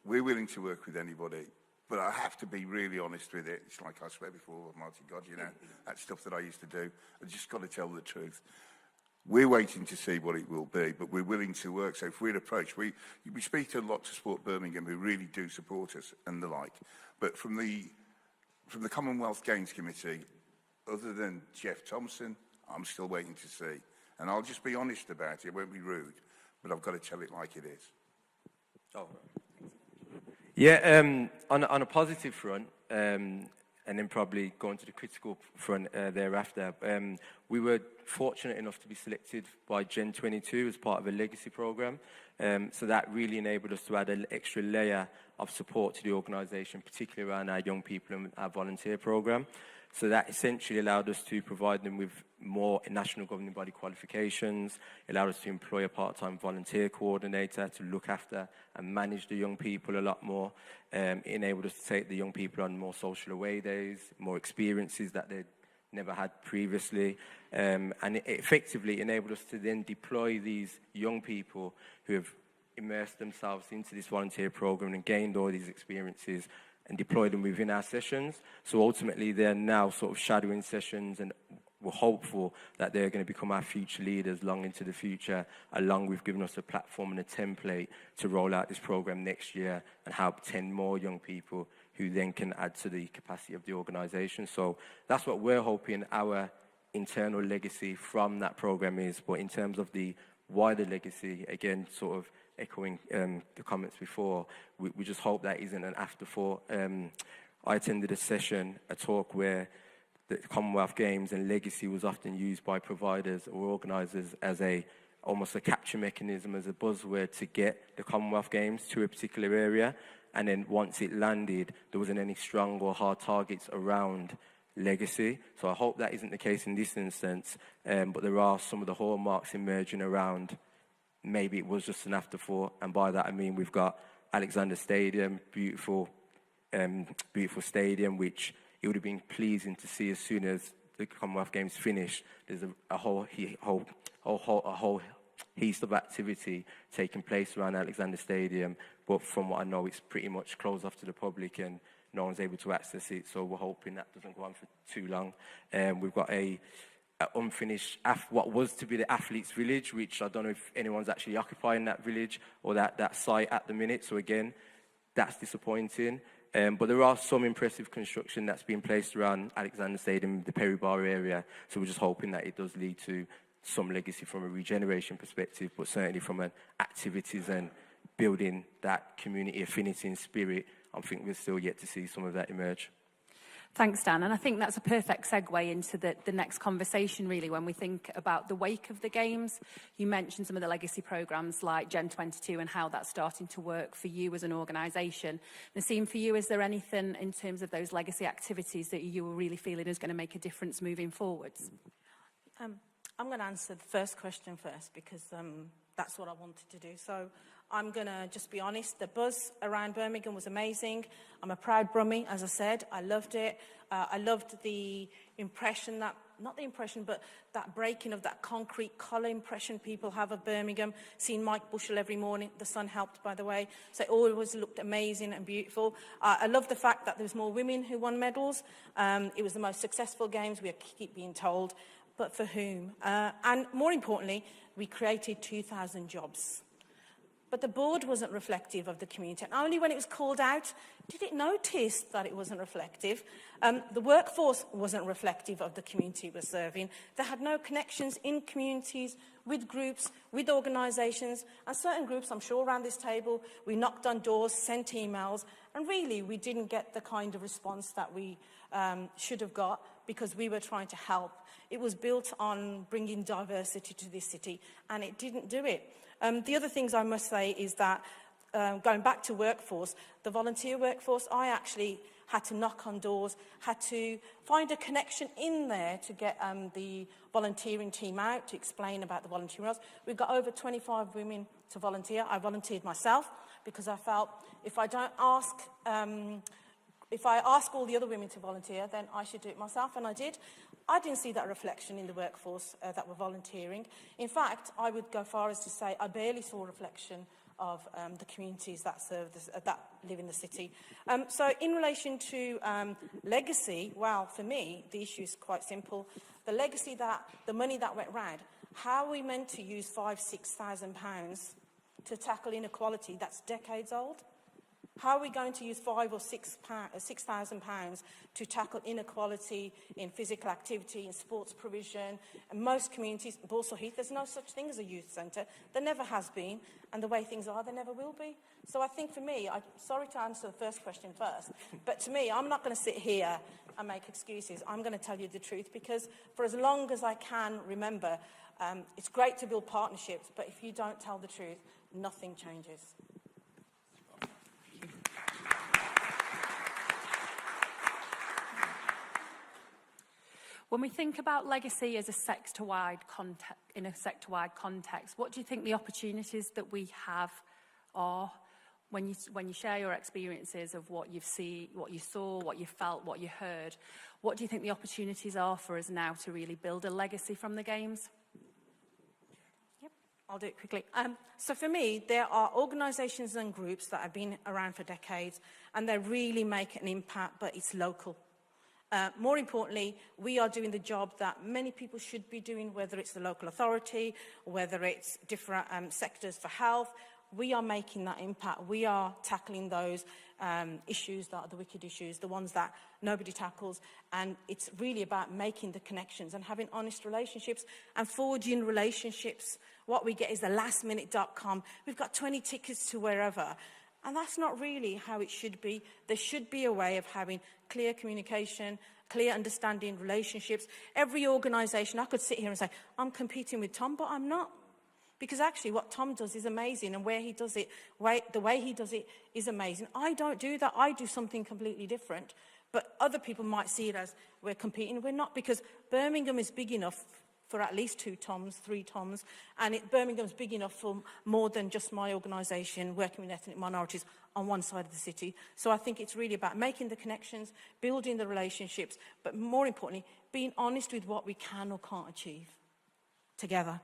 Speaker 6: we're willing to work with anybody, but I have to be really honest with it. It's like I swear before Almighty God, you know, that stuff that I used to do. I just got to tell the truth. We're waiting to see what it will be, but we're willing to work. So if we're approached, we speak to lots of Sport Birmingham who really do support us and the like. But from the Commonwealth Games Committee, other than Jeff Thompson, I'm still waiting to see. And I'll just be honest about it. It won't be rude, but I've got to tell it like it is.
Speaker 7: Oh. Yeah, on a positive front, and then probably going to the critical front thereafter, we were fortunate enough to be selected by Gen 22 as part of a legacy program. So that really enabled us to add an extra layer of support to the organisation, particularly around our young people and our volunteer program. So that essentially allowed us to provide them with more national governing body qualifications, allowed us to employ a part-time volunteer coordinator to look after and manage the young people a lot more. It enabled us to take the young people on more social away days, more experiences that they'd never had previously. And it effectively enabled us to then deploy these young people who have immersed themselves into this volunteer program and gained all these experiences and deploy them within our sessions. So ultimately, they're now sort of shadowing sessions, and we're hopeful that they're going to become our future leaders long into the future, along with giving us a platform and a template to roll out this program next year and help 10 more young people who then can add to the capacity of the organisation. So that's what we're hoping our internal legacy from that program is. But in terms of the wider legacy, again, sort of echoing the comments before, we just hope that isn't an afterthought. I attended a talk where the Commonwealth Games and legacy was often used by providers or organisers as almost a capture mechanism, as a buzzword to get the Commonwealth Games to a particular area. And then once it landed, there wasn't any strong or hard targets around legacy. So I hope that isn't the case in this instance. But there are some of the hallmarks emerging around maybe it was just an afterthought, and by that I mean we've got Alexander Stadium, beautiful stadium, which it would have been pleasing to see as soon as the Commonwealth Games finished. There's a whole heap of activity taking place around Alexander Stadium, but from what I know, it's pretty much closed off to the public and no one's able to access it. So we're hoping that doesn't go on for too long. We've got a unfinished, what was to be the Athletes Village, which I don't know if anyone's actually occupying that village or that site at the minute. So again, that's disappointing. But there are some impressive construction that's been placed around Alexander Stadium, the Perry Bar area. So we're just hoping that it does lead to some legacy from a regeneration perspective, but certainly from an activities and building that community affinity and spirit, I think we're still yet to see some of that emerge.
Speaker 5: Thanks, Dan. And I think that's a perfect segue into the next conversation, really, when we think about the wake of the Games. You mentioned some of the legacy programmes like Gen 22 and how that's starting to work for you as an organisation. Naseem, for you, is there anything in terms of those legacy activities that you were really feeling is going to make a difference moving forwards?
Speaker 8: I'm going to answer the first question first because that's what I wanted to do. So I'm going to just be honest. The buzz around Birmingham was amazing. I'm a proud Brummie, as I said. I loved it. I loved the impression that, not the impression, but that breaking of that concrete colour impression people have of Birmingham. Seeing Mike Bushell every morning. The sun helped, by the way. So it always looked amazing and beautiful. I love the fact that there was more women who won medals. It was the most successful Games, we keep being told. But for whom? And more importantly, we created 2,000 jobs. But the board wasn't reflective of the community. And only when it was called out did it notice that it wasn't reflective. The workforce wasn't reflective of the community it was serving. They had no connections in communities, with groups, with organisations. And certain groups, I'm sure around this table, we knocked on doors, sent emails, and really we didn't get the kind of response that we should have got because we were trying to help. It was built on bringing diversity to this city, and it didn't do it. The other things I must say is that, going back to workforce, the volunteer workforce, I actually had to knock on doors, had to find a connection in there to get the volunteering team out to explain about the volunteering roles. We've got over 25 women to volunteer. I volunteered myself because I felt if I ask all the other women to volunteer, then I should do it myself, and I did. I didn't see that reflection in the workforce that were volunteering. In fact, I would go far as to say I barely saw a reflection of the communities that that live in the city. So in relation to legacy, well, for me, the issue is quite simple. The legacy the money that went round, how are we meant to use £5,000-6,000 to tackle inequality that's decades old? How are we going to use £5,000 or £6,000 to tackle inequality in physical activity, in sports provision? And most communities, Balsall Heath, there's no such thing as a youth centre. There never has been, and the way things are, there never will be. So I think for me, sorry to answer the first question first, but to me, I'm not going to sit here and make excuses. I'm going to tell you the truth, because for as long as I can remember, it's great to build partnerships, but if you don't tell the truth, nothing changes.
Speaker 5: When we think about legacy as a sector-wide context, what do you think the opportunities that we have are when you share your experiences of what you've seen, what you saw, what you felt, what you heard? What do you think the opportunities are for us now to really build a legacy from the Games?
Speaker 8: Yep, I'll do it quickly. So for me, there are organisations and groups that have been around for decades, and they really make an impact, but it's local. More importantly, we are doing the job that many people should be doing, whether it's the local authority, whether it's different sectors for health. We are making that impact. We are tackling those issues that are the wicked issues, the ones that nobody tackles. And it's really about making the connections and having honest relationships and forging relationships. What we get is the lastminute.com. We've got 20 tickets to wherever. And that's not really how it should be. There should be a way of having clear communication, clear understanding, relationships. Every organisation, I could sit here and say, I'm competing with Tom, but I'm not. Because actually what Tom does is amazing, and where he does it, the way he does it is amazing. I don't do that. I do something completely different. But other people might see it as we're competing. We're not, because Birmingham is big enough for at least 2 Toms, 3 Toms, and Birmingham's big enough for more than just my organisation working with ethnic minorities on one side of the city. So I think it's really about making the connections, building the relationships, but more importantly, being honest with what we can or can't achieve together.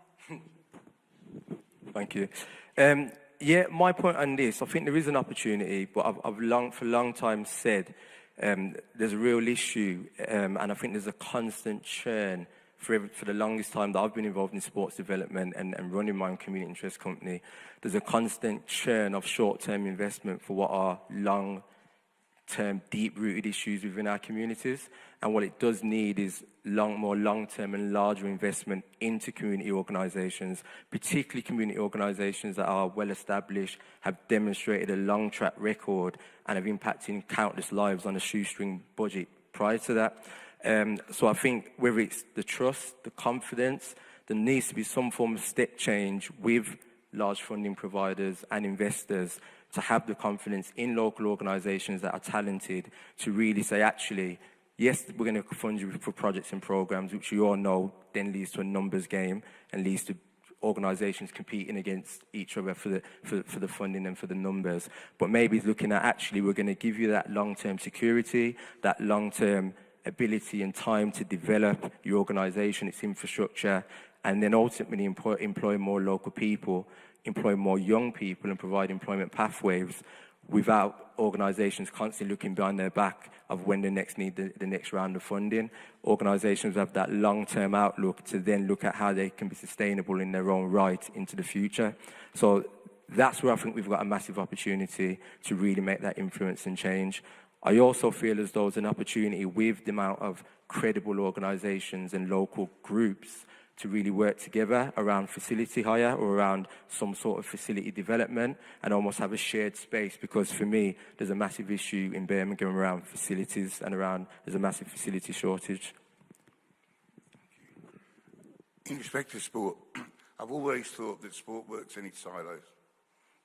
Speaker 7: Thank you. Yeah, my point on this, I think there is an opportunity, but I've for a long time said there's a real issue, and I think there's a constant churn for the longest time that I've been involved in sports development and running my own community interest company. There's a constant churn of short-term investment for what are long-term, deep-rooted issues within our communities. And what it does need is more long-term and larger investment into community organisations, particularly community organisations that are well-established, have demonstrated a long track record and have impacted countless lives on a shoestring budget prior to that. So I think whether it's the trust, the confidence, there needs to be some form of step change with large funding providers and investors to have the confidence in local organisations that are talented to really say, actually, yes, we're going to fund you for projects and programmes, which you all know then leads to a numbers game and leads to organisations competing against each other for the funding and for the numbers. But maybe looking at, actually, we're going to give you that long-term security, that long-term ability and time to develop your organisation, its infrastructure, and then ultimately employ more local people, employ more young people, and provide employment pathways without organisations constantly looking behind their back of when they next need the next round of funding. Organisations have that long-term outlook to then look at how they can be sustainable in their own right into the future. So that's where I think we've got a massive opportunity to really make that influence and change. I also feel as though there's an opportunity with the amount of credible organisations and local groups to really work together around facility hire or around some sort of facility development and almost have a shared space, because for me, there's a massive issue in Birmingham around facilities and there's a massive facility shortage.
Speaker 6: In respect to sport, I've always thought that sport works in its silos.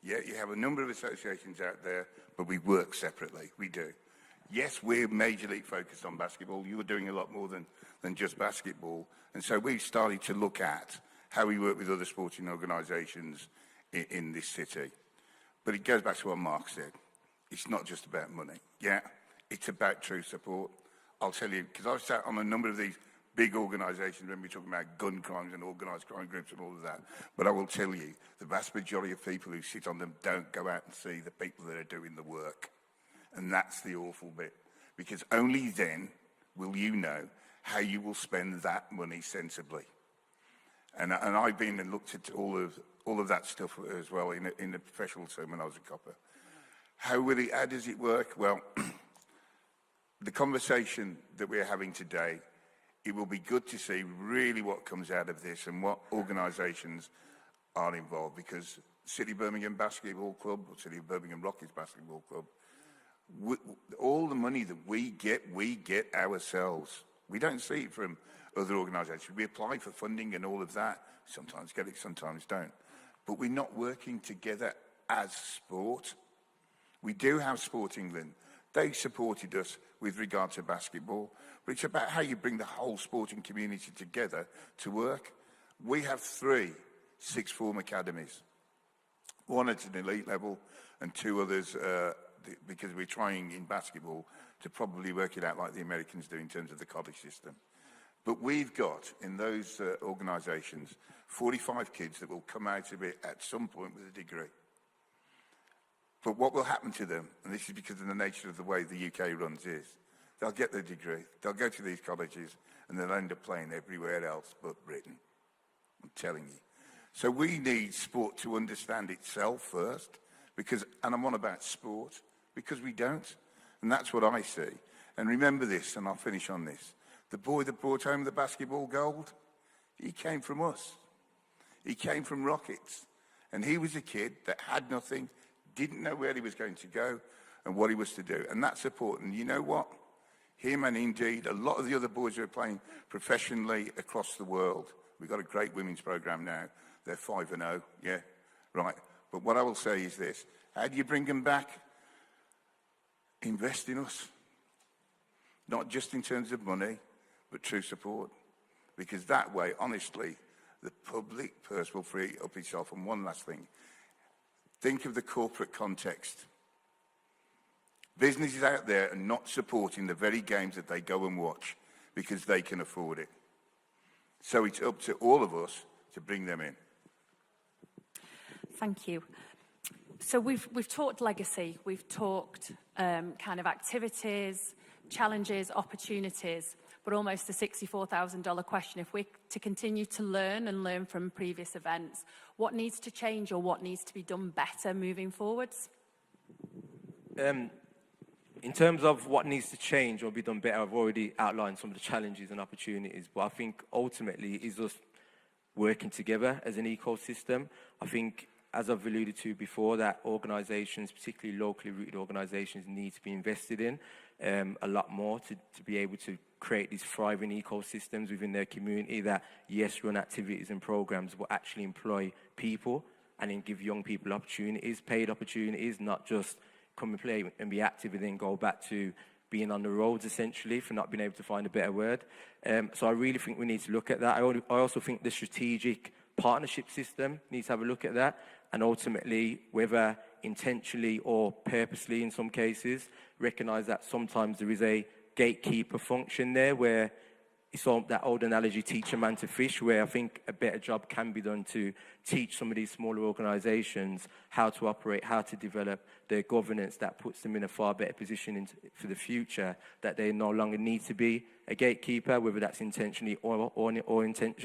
Speaker 6: Yeah, you have a number of associations out there, but we work separately. We do. Yes, we're major league focused on basketball. You were doing a lot more than just basketball. And so we started to look at how we work with other sporting organisations in this city. But it goes back to what Mark said. It's not just about money. Yeah, it's about true support. I'll tell you, because I've sat on a number of these big organisations when we're talking about gun crimes and organised crime groups and all of that. But I will tell you, the vast majority of people who sit on them don't go out and see the people that are doing the work. And that's the awful bit. Because only then will you know how you will spend that money sensibly. And I've been and looked at all of that stuff as well in the professional term when I was a copper. How does it work? Well, the conversation that we're having today, it will be good to see really what comes out of this and what organisations are involved, because City of Birmingham Basketball Club, or City of Birmingham Rockets Basketball Club, all the money that we get ourselves. We don't see it from other organisations. We apply for funding and all of that. Sometimes get it, sometimes don't. But we're not working together as sport. We do have Sport England. They supported us with regard to basketball. But it's about how you bring the whole sporting community together to work. We have 3 sixth form academies. One at an elite level and 2 others because we're trying in basketball to probably work it out like the Americans do in terms of the college system. But we've got, in those organisations, 45 kids that will come out of it at some point with a degree. But what will happen to them, and this is because of the nature of the way the UK runs, is they'll get their degree, they'll go to these colleges, and they'll end up playing everywhere else but Britain. I'm telling you. So we need sport to understand itself first, and I'm on about sport, because we don't. And that's what I see. And remember this, and I'll finish on this. The boy that brought home the basketball gold, he came from us. He came from Rockets. And he was a kid that had nothing, didn't know where he was going to go and what he was to do. And that's important. You know what? Him and indeed a lot of the other boys who are playing professionally across the world. We've got a great women's programme now. They're 5-0, yeah, right. But what I will say is this. How do you bring them back? Invest in us. Not just in terms of money, but true support. Because that way, honestly, the public purse will free up itself. And one last thing. Think of the corporate context. Businesses out there are not supporting the very games that they go and watch because they can afford it. So it's up to all of us to bring them in.
Speaker 5: Thank you. So we've talked legacy, we've talked kind of activities, challenges, opportunities, but almost a $64,000 question. If we're to continue to learn and learn from previous events, what needs to change or what needs to be done better moving forwards?
Speaker 7: In terms of what needs to change or be done better, I've already outlined some of the challenges and opportunities, but I think ultimately it's us working together as an ecosystem. I think, as I've alluded to before, that organisations, particularly locally rooted organisations, need to be invested in a lot more to be able to create these thriving ecosystems within their community that, yes, run activities and programmes, but actually employ people and then give young people opportunities, paid opportunities, not just come and play and be active and then go back to being on the roads, essentially, for not being able to find a better word. So I really think we need to look at that. I also think the strategic partnership system needs to have a look at that, and ultimately, whether intentionally or purposely in some cases, recognise that sometimes there is a gatekeeper function there where it's all that old analogy, teach a man to fish, where I think a better job can be done to teach some of these smaller organisations how to operate, how to develop their governance that puts them in a far better position for the future, that they no longer need to be a gatekeeper, whether that's intentionally or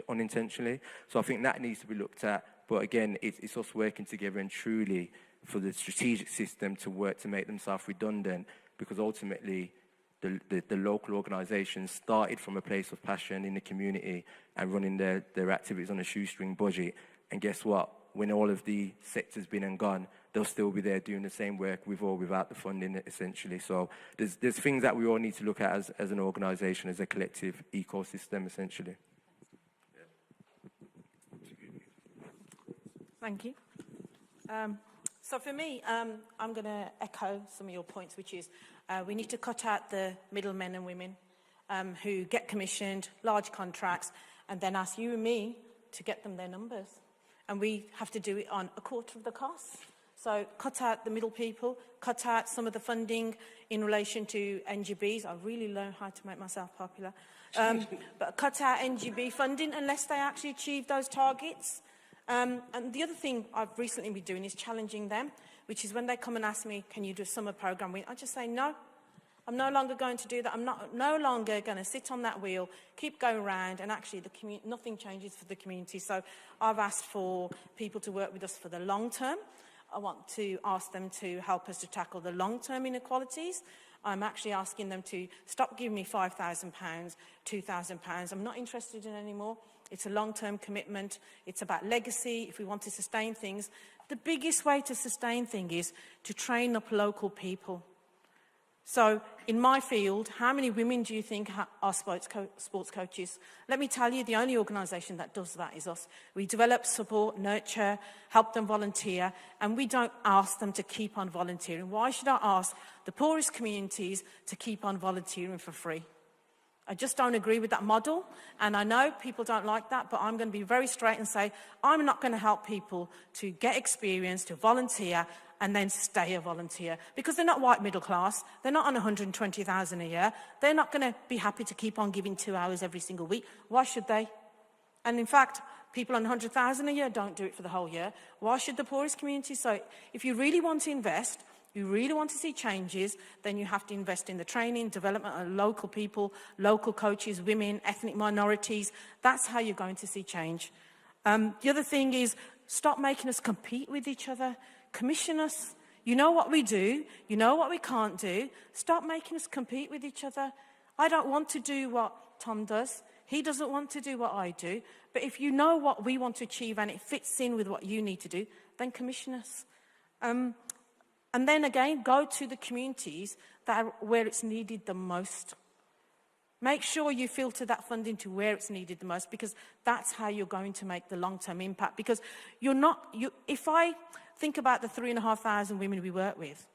Speaker 7: unintentionally. So I think that needs to be looked at. But again, it's us working together and truly for the strategic system to work to make them self-redundant, because ultimately the local organisations started from a place of passion in the community and running their activities on a shoestring budget. And guess what? When all of the sector's been and gone, they'll still be there doing the same work with or without the funding, essentially. So there's things that we all need to look at as an organisation, as a collective ecosystem, essentially.
Speaker 8: Thank you. So for me, I'm going to echo some of your points, which is we need to cut out the middlemen and women who get commissioned, large contracts, and then ask you and me to get them their numbers. And we have to do it on a quarter of the cost. So cut out the middle people, cut out some of the funding in relation to NGBs. I really learned how to make myself popular. But cut out NGB funding unless they actually achieve those targets. And the other thing I've recently been doing is challenging them, which is when they come and ask me, can you do a summer program? I just say, no, I'm no longer going to do that. I'm no longer going to sit on that wheel, keep going around, and actually nothing changes for the community. So I've asked for people to work with us for the long term. I want to ask them to help us to tackle the long-term inequalities. I'm actually asking them to stop giving me £5,000, £2,000. I'm not interested in anymore. It's a long-term commitment. It's about legacy. If we want to sustain things, the biggest way to sustain things is to train up local people. So in my field, how many women do you think are sports coaches? Let me tell you, the only organisation that does that is us. We develop, support, nurture, help them volunteer, and we don't ask them to keep on volunteering. Why should I ask the poorest communities to keep on volunteering for free? I just don't agree with that model, and I know people don't like that, but I'm going to be very straight and say I'm not going to help people to get experience, to volunteer, and then stay a volunteer, because they're not white middle class, they're not on 120,000 a year, they're not going to be happy to keep on giving 2 hours every single week. Why should they? And in fact, people on 100,000 a year don't do it for the whole year. Why should the poorest community? So if you really want to invest, you really want to see changes, then you have to invest in the training, development of local people, local coaches, women, ethnic minorities. That's how you're going to see change. The other thing is, stop making us compete with each other. Commission us. You know what we do. You know what we can't do. Stop making us compete with each other. I don't want to do what Tom does. He doesn't want to do what I do. But if you know what we want to achieve and it fits in with what you need to do, then commission us. And then again, go to the communities where it's needed the most. Make sure you filter that funding to where it's needed the most, because that's how you're going to make the long-term impact. Because if I think about the 3,500 women we work with,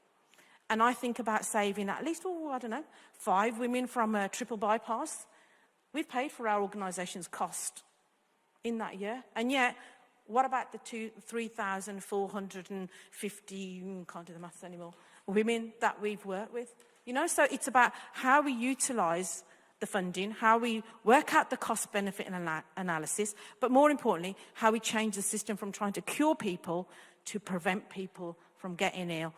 Speaker 8: and I think about saving at least, 5 women from a triple bypass, we've paid for our organisation's cost in that year. And yet, what about the 3,450, can't do the maths anymore, women that we've worked with? So it's about how we utilise the funding, how we work out the cost-benefit analysis, but more importantly, how we change the system from trying to cure people to prevent people from getting ill.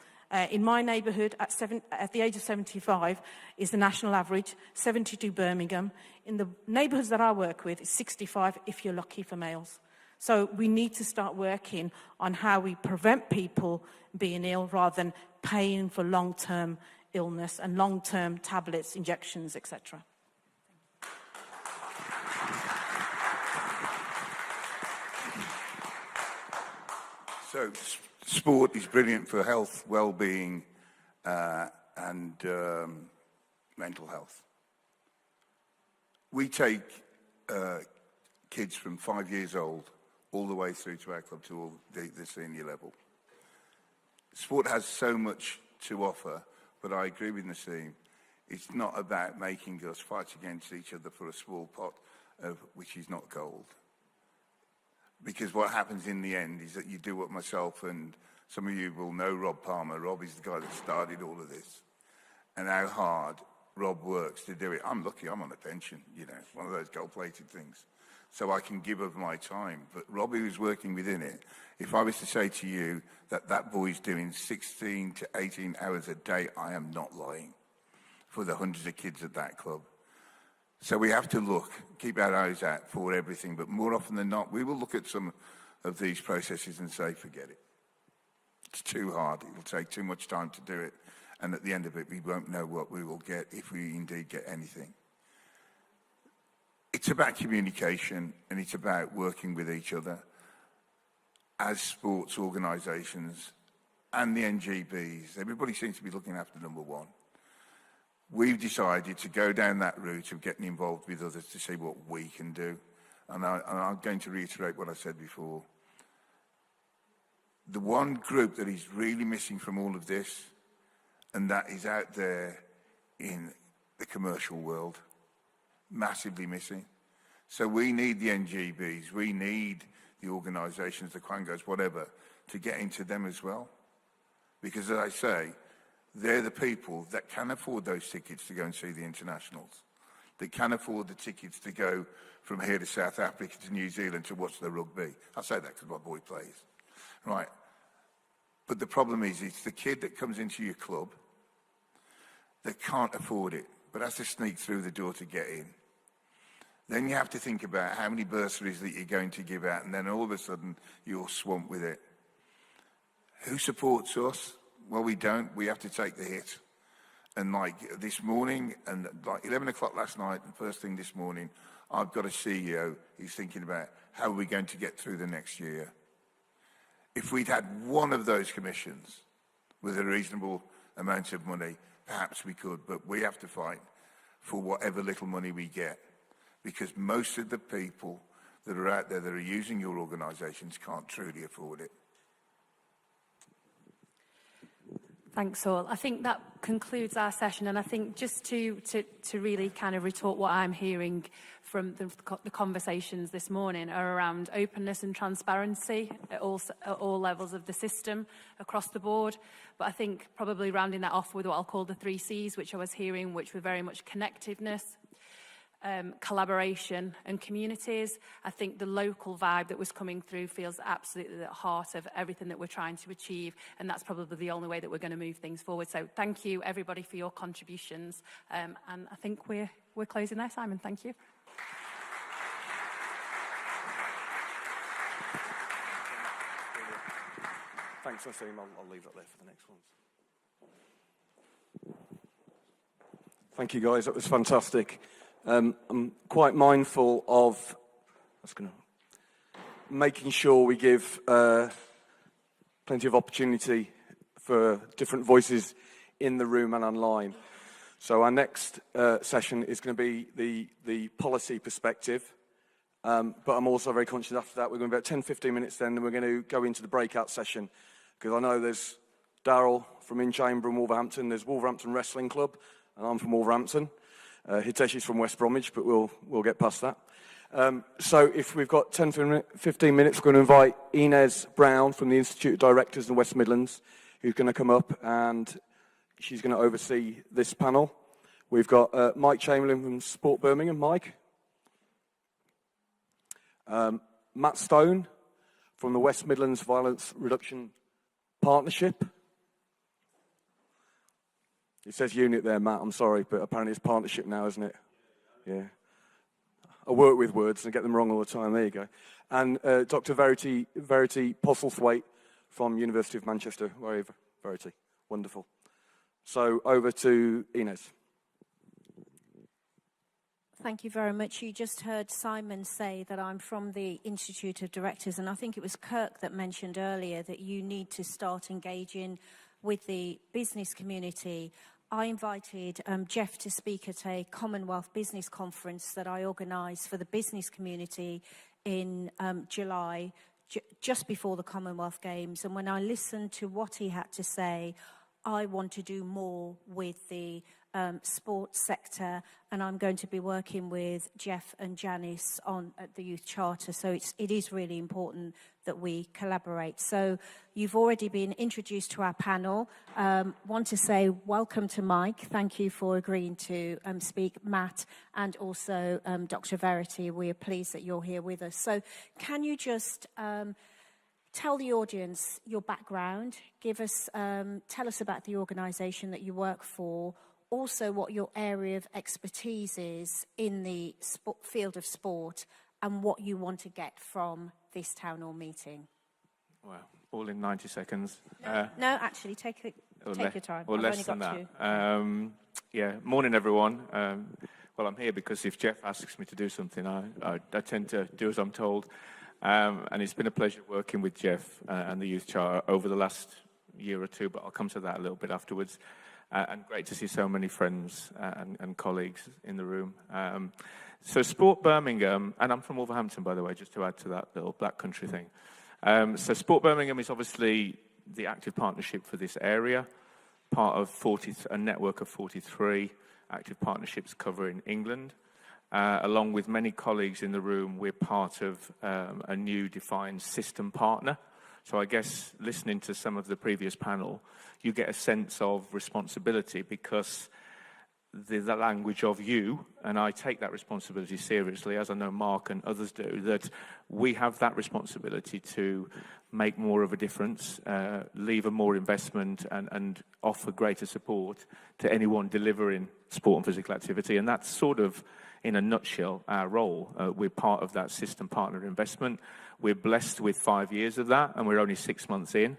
Speaker 8: In my neighbourhood, at the age of 75 is the national average, 72 Birmingham. In the neighbourhoods that I work with, it's 65 if you're lucky for males. So we need to start working on how we prevent people being ill rather than paying for long-term illness and long-term tablets, injections, etc.
Speaker 6: So sport is brilliant for health, well-being, and mental health. We take kids from 5 years old all the way through to our club to the senior level. Sport has so much to offer, but I agree with Naseem. It's not about making us fight against each other for a small pot of which is not gold. Because what happens in the end is that you do what myself and some of you will know Rob Palmer. Rob is the guy that started all of this. And how hard Rob works to do it. I'm lucky I'm on a pension, one of those gold-plated things. So I can give of my time. But Robbie who's working within it, if I was to say to you that boy's doing 16 to 18 hours a day, I am not lying for the hundreds of kids at that club. So we have to keep our eyes out for everything, but more often than not, we will look at some of these processes and say, forget it. It's too hard, it will take too much time to do it, and at the end of it, we won't know what we will get if we indeed get anything. It's about communication, and it's about working with each other as sports organisations and the NGBs. Everybody seems to be looking after number one. We've decided to go down that route of getting involved with others to see what we can do. And I'm going to reiterate what I said before. The one group that is really missing from all of this, and that is out there in the commercial world, massively missing. So we need the NGBs, we need the organisations, the Quangos, whatever, to get into them as well. Because, as I say, they're the people that can afford those tickets to go and see the internationals. They can afford the tickets to go from here to South Africa to New Zealand to watch the rugby. I say that because my boy plays. Right. But the problem is, it's the kid that comes into your club that can't afford it, but has to sneak through the door to get in. Then you have to think about how many bursaries that you're going to give out, and then all of a sudden you're swamped with it. Who supports us? Well, we don't. We have to take the hit. And like this morning, and like 11 o'clock last night, and first thing this morning, I've got a CEO who's thinking about how are we going to get through the next year. If we'd had one of those commissions with a reasonable amount of money, perhaps we could, but we have to fight for whatever little money we get, because most of the people that are out there that are using your organisations can't truly afford it.
Speaker 5: Thanks all. I think that concludes our session, and I think just to really kind of retort what I'm hearing from the conversations this morning are around openness and transparency at all levels of the system across the board. But I think probably rounding that off with what I'll call the 3 C's, which I was hearing, which were very much connectiveness, collaboration and communities. I think the local vibe that was coming through feels absolutely at the heart of everything that we're trying to achieve, and that's probably the only way that we're going to move things forward. So thank you everybody for your contributions, and I think we're closing there. Simon, thank you.
Speaker 1: Thanks, Nassim. I'll leave that there for the next ones. Thank you, guys. That was fantastic. I'm quite mindful of making sure we give plenty of opportunity for different voices in the room and online. So our next session is going to be the policy perspective, but I'm also very conscious after that we're going to be about 10-15 minutes then, and we're going to go into the breakout session, because I know there's Daryl from In-Chamber and Wolverhampton, there's Wolverhampton Wrestling Club, and I'm from Wolverhampton. Hitesh is from West Bromwich, but we'll get past that. So if we've got 10-15 minutes, we're going to invite Inez Brown from the Institute of Directors in West Midlands, who's going to come up and she's going to oversee this panel. We've got Mike Chamberlain from Sport Birmingham. Mike. Matt Stone from the West Midlands Violence Reduction Partnership. It says unit there, Matt, I'm sorry, but apparently it's partnership now, isn't it? Yeah. I work with words and get them wrong all the time. There you go. And Dr. Verity Postlethwaite from University of Manchester. Where are you, Verity? Wonderful. So over to Inez.
Speaker 9: Thank you very much. You just heard Simon say that I'm from the Institute of Directors, and I think it was Kirk that mentioned earlier that you need to start engaging with the business community. I invited Jeff to speak at a Commonwealth Business Conference that I organised for the business community in July, just before the Commonwealth Games. And when I listened to what he had to say, I want to do more with the sports sector, and I'm going to be working with Jeff and Janice at the Youth Charter. So it is really important that we collaborate. So you've already been introduced to our panel. Want to say welcome to Mike. Thank you for agreeing to speak, Matt, and also Dr. Verity. We are pleased that you're here with us. So can you just tell the audience your background, tell us about the organisation that you work for, also what your area of expertise is in the field of sport, and what you want to get from this town hall meeting.
Speaker 10: Well, all in 90 seconds.
Speaker 9: No, actually, take your time.
Speaker 10: Or less than that. Yeah, morning everyone. Well, I'm here because if Jeff asks me to do something, I tend to do as I'm told. And it's been a pleasure working with Jeff and the Youth Charter over the last year or two, but I'll come to that a little bit afterwards. And great to see so many friends and colleagues in the room. So Sport Birmingham, and I'm from Wolverhampton, by the way, just to add to that little Black Country thing. So Sport Birmingham is obviously the active partnership for this area, part of a network of 43 active partnerships covering England. Along with many colleagues in the room, we're part of a new defined system partner. So I guess listening to some of the previous panel, you get a sense of responsibility because the language of you, and I take that responsibility seriously, as I know Mark and others do, that we have that responsibility to make more of a difference, lever more investment, and offer greater support to anyone delivering sport and physical activity. And that's sort of, in a nutshell, our role. We're part of that system partner investment. We're blessed with 5 years of that, and we're only 6 months in.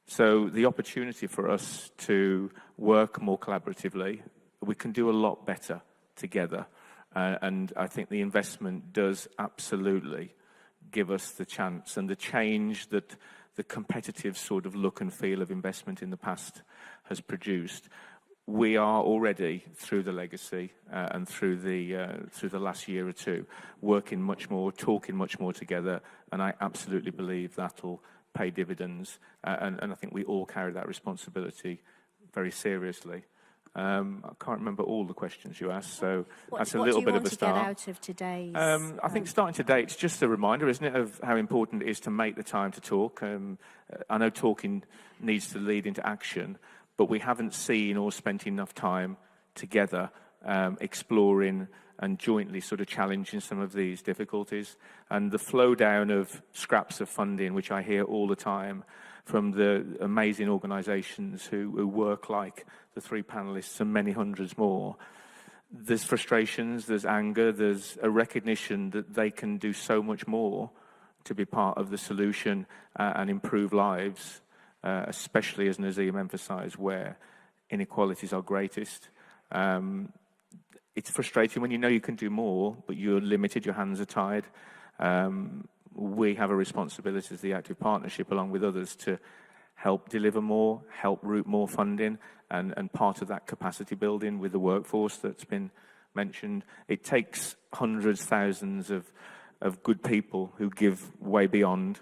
Speaker 10: So the opportunity for us to work more collaboratively, we can do a lot better together. And I think the investment does absolutely give us the chance and the change that the competitive sort of look and feel of investment in the past has produced. We are already, through the legacy and through the last year or two, working much more, talking much more together, and I absolutely believe that'll pay dividends. And I think we all carry that responsibility very seriously. I can't remember all the questions you asked, so that's a little bit of a start.
Speaker 9: What do you want to get out of today's?
Speaker 10: I think starting today, it's just a reminder, isn't it, of how important it is to make the time to talk. I know talking needs to lead into action, but we haven't seen or spent enough time together exploring and jointly sort of challenging some of these difficulties. And the flow down of scraps of funding, which I hear all the time from the amazing organisations who work like the three panellists and many hundreds more, there's frustrations, there's anger, there's a recognition that they can do so much more to be part of the solution and improve lives, especially, as Nazim emphasised, where inequalities are greatest. It's frustrating when you know you can do more, but you're limited, your hands are tied. We have a responsibility as the Active Partnership, along with others, to help deliver more, help route more funding, and part of that capacity building with the workforce that's been mentioned. It takes hundreds, thousands of good people who give way beyond,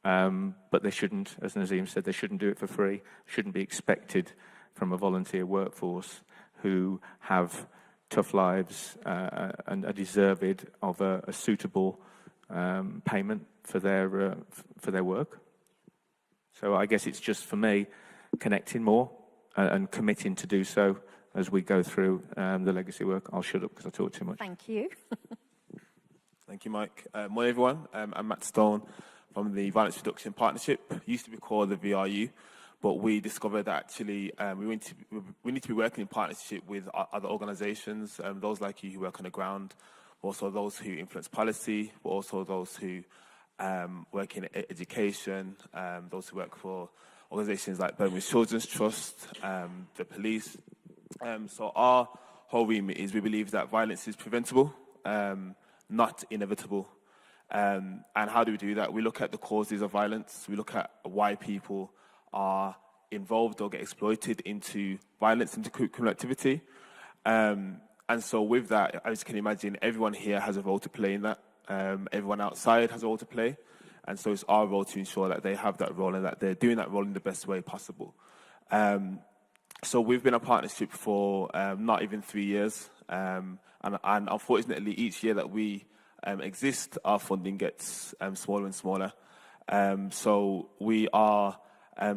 Speaker 10: but they shouldn't, as Nazim said, they shouldn't do it for free, shouldn't be expected from a volunteer workforce who have tough lives and are deserved of a suitable payment for their work. So I guess it's just, for me, connecting more and committing to do so as we go through the legacy work. I'll shut up because I talk too much.
Speaker 9: Thank you.
Speaker 11: Thank you, Mike. Morning, everyone. I'm Matt Stone from the Violence Reduction Partnership. Used to be called the VRU, but we discovered that actually we need to be working in partnership with other organisations, those like you who work on the ground, also those who influence policy, but also those who work in education, those who work for organisations like Birmingham Children's Trust, the police. So our whole remit is we believe that violence is preventable, not inevitable. And how do we do that? We look at the causes of violence. We look at why people are involved or get exploited into violence, into criminal activity. And so with that, as you can imagine, everyone here has a role to play in that. Everyone outside has a role to play. And so it's our role to ensure that they have that role and that they're doing that role in the best way possible. So we've been a partnership for not even 3 years. And unfortunately, each year that we exist, our funding gets smaller and smaller. So we are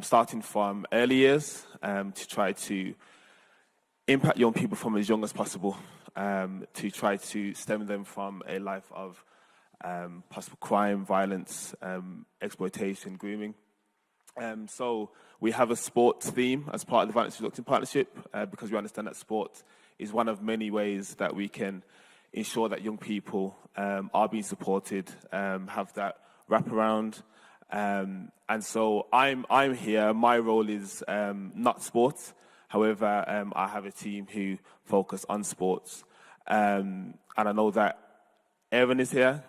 Speaker 11: starting from early years to try to impact young people from as young as possible, to try to stem them from a life of possible crime, violence, exploitation, grooming. So we have a sports theme as part of the Violence Reduction Partnership because we understand that sport is one of many ways that we can ensure that young people are being supported, have that wraparound. And so I'm here. My role is not sports. However, I have a team who focus on sports. And I know that Aaron is here,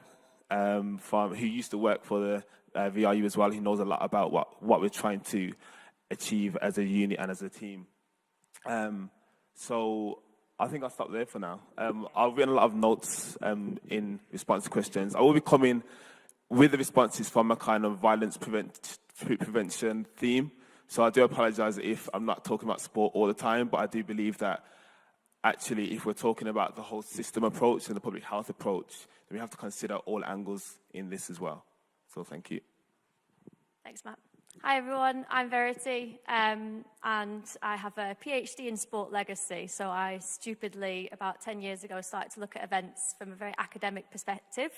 Speaker 11: who used to work for the VRU as well. He knows a lot about what we're trying to achieve as a unit and as a team. So I think I'll stop there for now. I've written a lot of notes in response to questions. I will be coming with the responses from a kind of violence prevention theme. So I do apologize if I'm not talking about sport all the time, but I do believe that actually if we're talking about the whole system approach and the public health approach, then we have to consider all angles in this as well. So thank you.
Speaker 12: Thanks, Matt. Hi, everyone. I'm Verity, and I have a PhD in sport legacy. So I stupidly, about 10 years ago, started to look at events from a very academic perspective.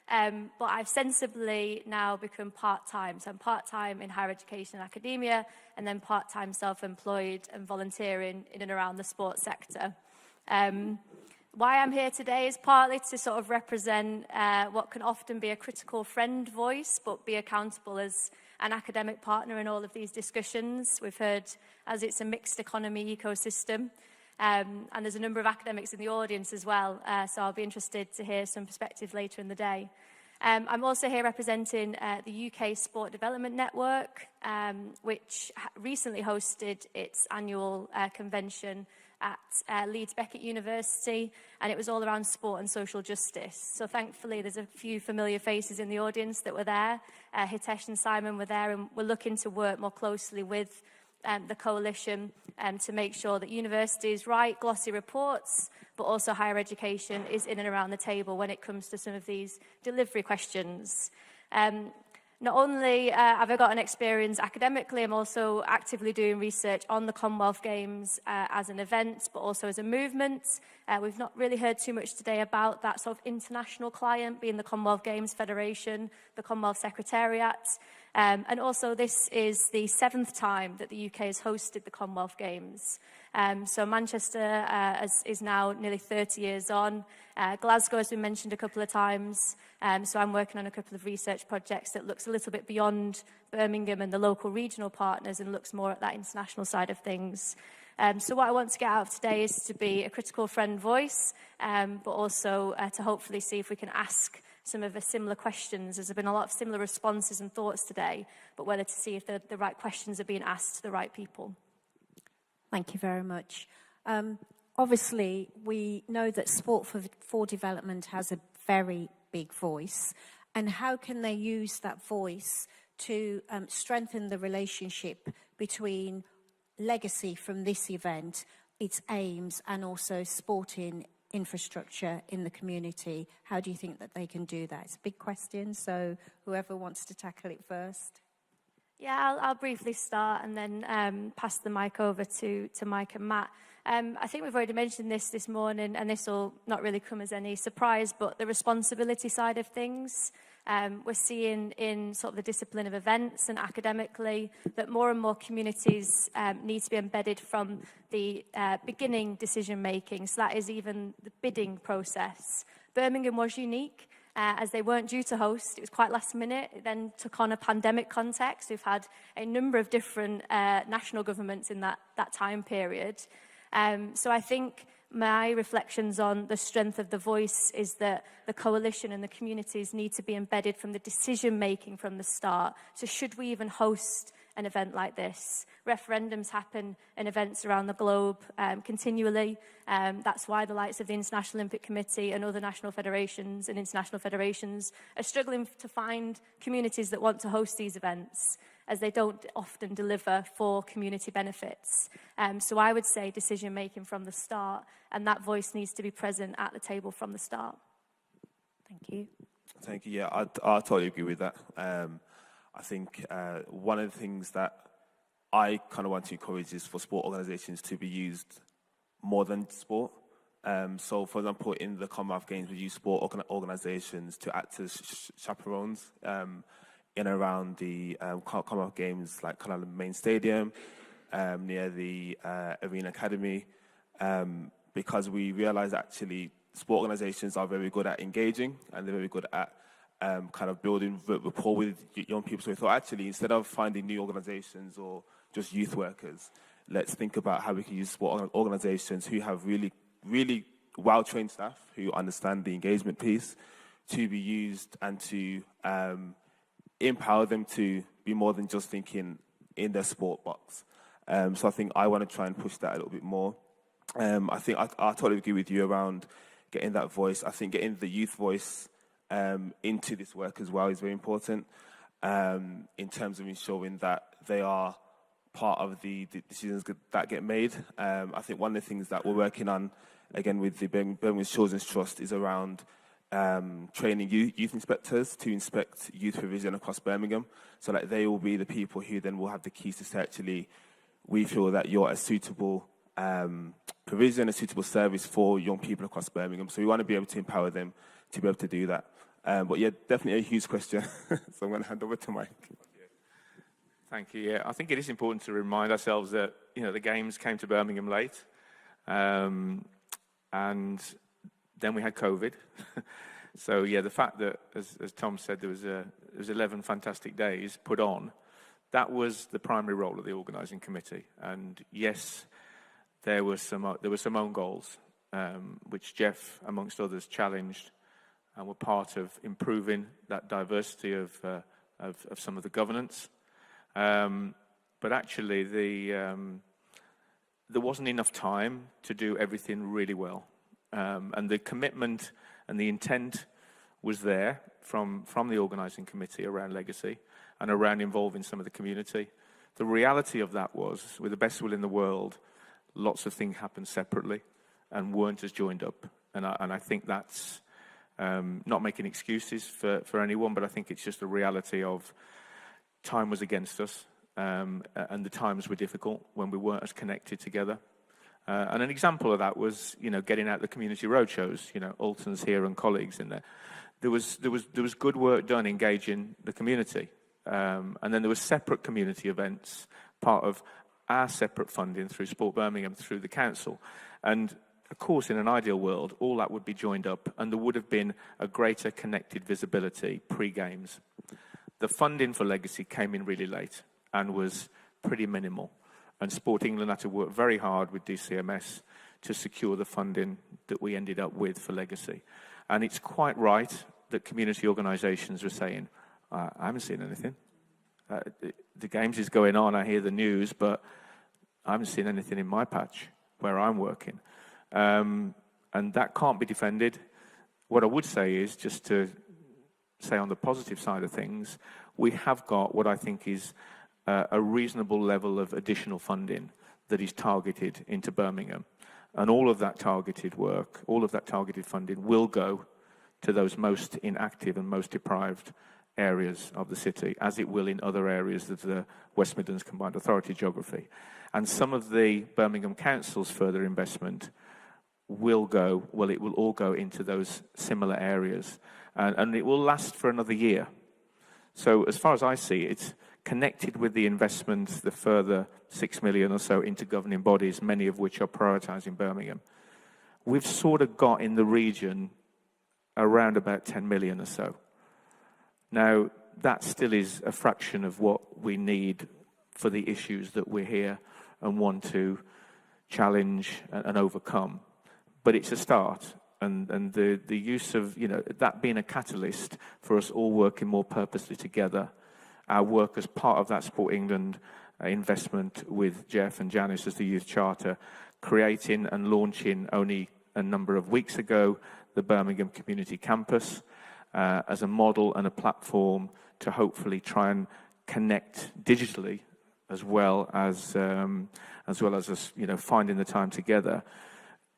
Speaker 12: But I've sensibly now become part-time. So I'm part-time in higher education and academia, and then part-time self-employed and volunteering in and around the sports sector. Why I'm here today is partly to sort of represent what can often be a critical friend voice, but be accountable as an academic partner in all of these discussions. We've heard as it's a mixed economy ecosystem, and there's a number of academics in the audience as well, so I'll be interested to hear some perspective later in the day. I'm also here representing the UK Sport Development Network, which recently hosted its annual convention at Leeds Beckett University, and it was all around sport and social justice. So thankfully there's a few familiar faces in the audience that were there. Hitesh and Simon were there, and we're looking to work more closely with the coalition to make sure that universities write glossy reports, but also higher education is in and around the table when it comes to some of these delivery questions. Not only have I got an experience academically, I'm also actively doing research on the Commonwealth Games as an event, but also as a movement. We've not really heard too much today about that sort of international client, being the Commonwealth Games Federation, the Commonwealth Secretariat. And also this is the 7th time that the UK has hosted the Commonwealth Games. So Manchester is now nearly 30 years on. Glasgow has been mentioned a couple of times. So I'm working on a couple of research projects that looks a little bit beyond Birmingham and the local regional partners and looks more at that international side of things. So what I want to get out of today is to be a critical friend voice, but also to hopefully see if we can ask some of the similar questions. There's been a lot of similar responses and thoughts today, but whether to see if the right questions are being asked to the right people.
Speaker 9: Thank you very much. Obviously, we know that Sport for Development has a very big voice, and how can they use that voice to strengthen the relationship between legacy from this event, its aims, and also sporting infrastructure in the community? How do you think that they can do that? It's a big question, so whoever wants to tackle it first.
Speaker 12: Yeah, I'll briefly start and then pass the mic over to Mike and Matt. I think we've already mentioned this morning, and this will not really come as any surprise, but the responsibility side of things. We're seeing in sort of the discipline of events and academically that more and more communities need to be embedded from the beginning decision making. So that is even the bidding process. Birmingham was unique. As they weren't due to host. It was quite last minute. It then took on a pandemic context. We've had a number of different national governments in that time period. So I think my reflections on the strength of the voice is that the coalition and the communities need to be embedded from the decision making from the start. So should we even host an event like this? Referendums happen in events around the globe continually. That's why the likes of the International Olympic Committee and other national federations and international federations are struggling to find communities that want to host these events, as they don't often deliver for community benefits. So I would say decision making from the start, and that voice needs to be present at the table from the start.
Speaker 9: Thank you.
Speaker 11: Thank you. Yeah, I totally agree with that. I think one of the things that I kind of want to encourage is for sport organisations to be used more than sport. So, for example, in the Commonwealth Games, we use sport organisations to act as chaperones in and around the Commonwealth Games, like kind of the main stadium, near the Arena Academy, because we realise actually sport organisations are very good at engaging and they're very good at kind of building rapport with young people. So we thought, actually, instead of finding new organisations or just youth workers, let's think about how we can use sport organisations who have really, really well-trained staff who understand the engagement piece to be used and to empower them to be more than just thinking in their sport box. So I think I want to try and push that a little bit more. I think I totally agree with you around getting that voice. I think getting the youth voice into this work as well is very important in terms of ensuring that they are part of the decisions that get made. I think one of the things that we're working on, again, with the Birmingham Children's Trust is around training youth inspectors to inspect youth provision across Birmingham. So like they will be the people who then will have the keys to say, actually, we feel that you're a suitable provision, a suitable service for young people across Birmingham. So we want to be able to empower them to be able to do that. But yeah, definitely a huge question. So I'm going to hand over to Mike.
Speaker 10: Thank you. Yeah, I think it is important to remind ourselves that, you know, the games came to Birmingham late. And then we had COVID. So yeah, the fact that, as Tom said, there was 11 fantastic days put on, that was the primary role of the organising committee. And yes, there were some own goals, which Jeff, amongst others, challenged and were part of improving that diversity of some of the governance. But actually, there wasn't enough time to do everything really well. And the commitment and the intent was there from the organising committee around legacy and around involving some of the community. The reality of that was, with the best will in the world, lots of things happened separately and weren't as joined up. And I think that's not making excuses for anyone, but I think it's just a reality of time was against us, and the times were difficult when we weren't as connected together. And an example of that was, you know, getting out the community roadshows. You know, Alton's here and colleagues in there. There was good work done engaging the community, and then there were separate community events, part of our separate funding through Sport Birmingham, through the council. And of course, in an ideal world, all that would be joined up, and there would have been a greater connected visibility pre-games. The funding for Legacy came in really late and was pretty minimal. And Sport England had to work very hard with DCMS to secure the funding that we ended up with for Legacy. And it's quite right that community organisations were saying, I haven't seen anything. The games is going on, I hear the news, but I haven't seen anything in my patch where I'm working. And that can't be defended. What I would say is, just to say on the positive side of things, we have got what I think is a reasonable level of additional funding that is targeted into Birmingham. And all of that targeted work, all of that targeted funding will go to those most inactive and most deprived areas of the city, as it will in other areas of the West Midlands Combined Authority geography. And some of the Birmingham Council's further investment will go, well, it will all go into those similar areas. And it will last for another year. So as far as I see it, it's connected with the investment, the further 6 million or so into governing bodies, many of which are prioritising Birmingham. We've sort of got in the region around about 10 million or so. Now, that still is a fraction of what we need for the issues that we're here and want to challenge and overcome. But it's a start. And the use of, you know, that being a catalyst for us all working more purposely together, our work as part of that Sport England investment with Jeff and Janice as the Youth Charter, creating and launching only a number of weeks ago the Birmingham Community Campus as a model and a platform to hopefully try and connect digitally as well as us, you know, finding the time together,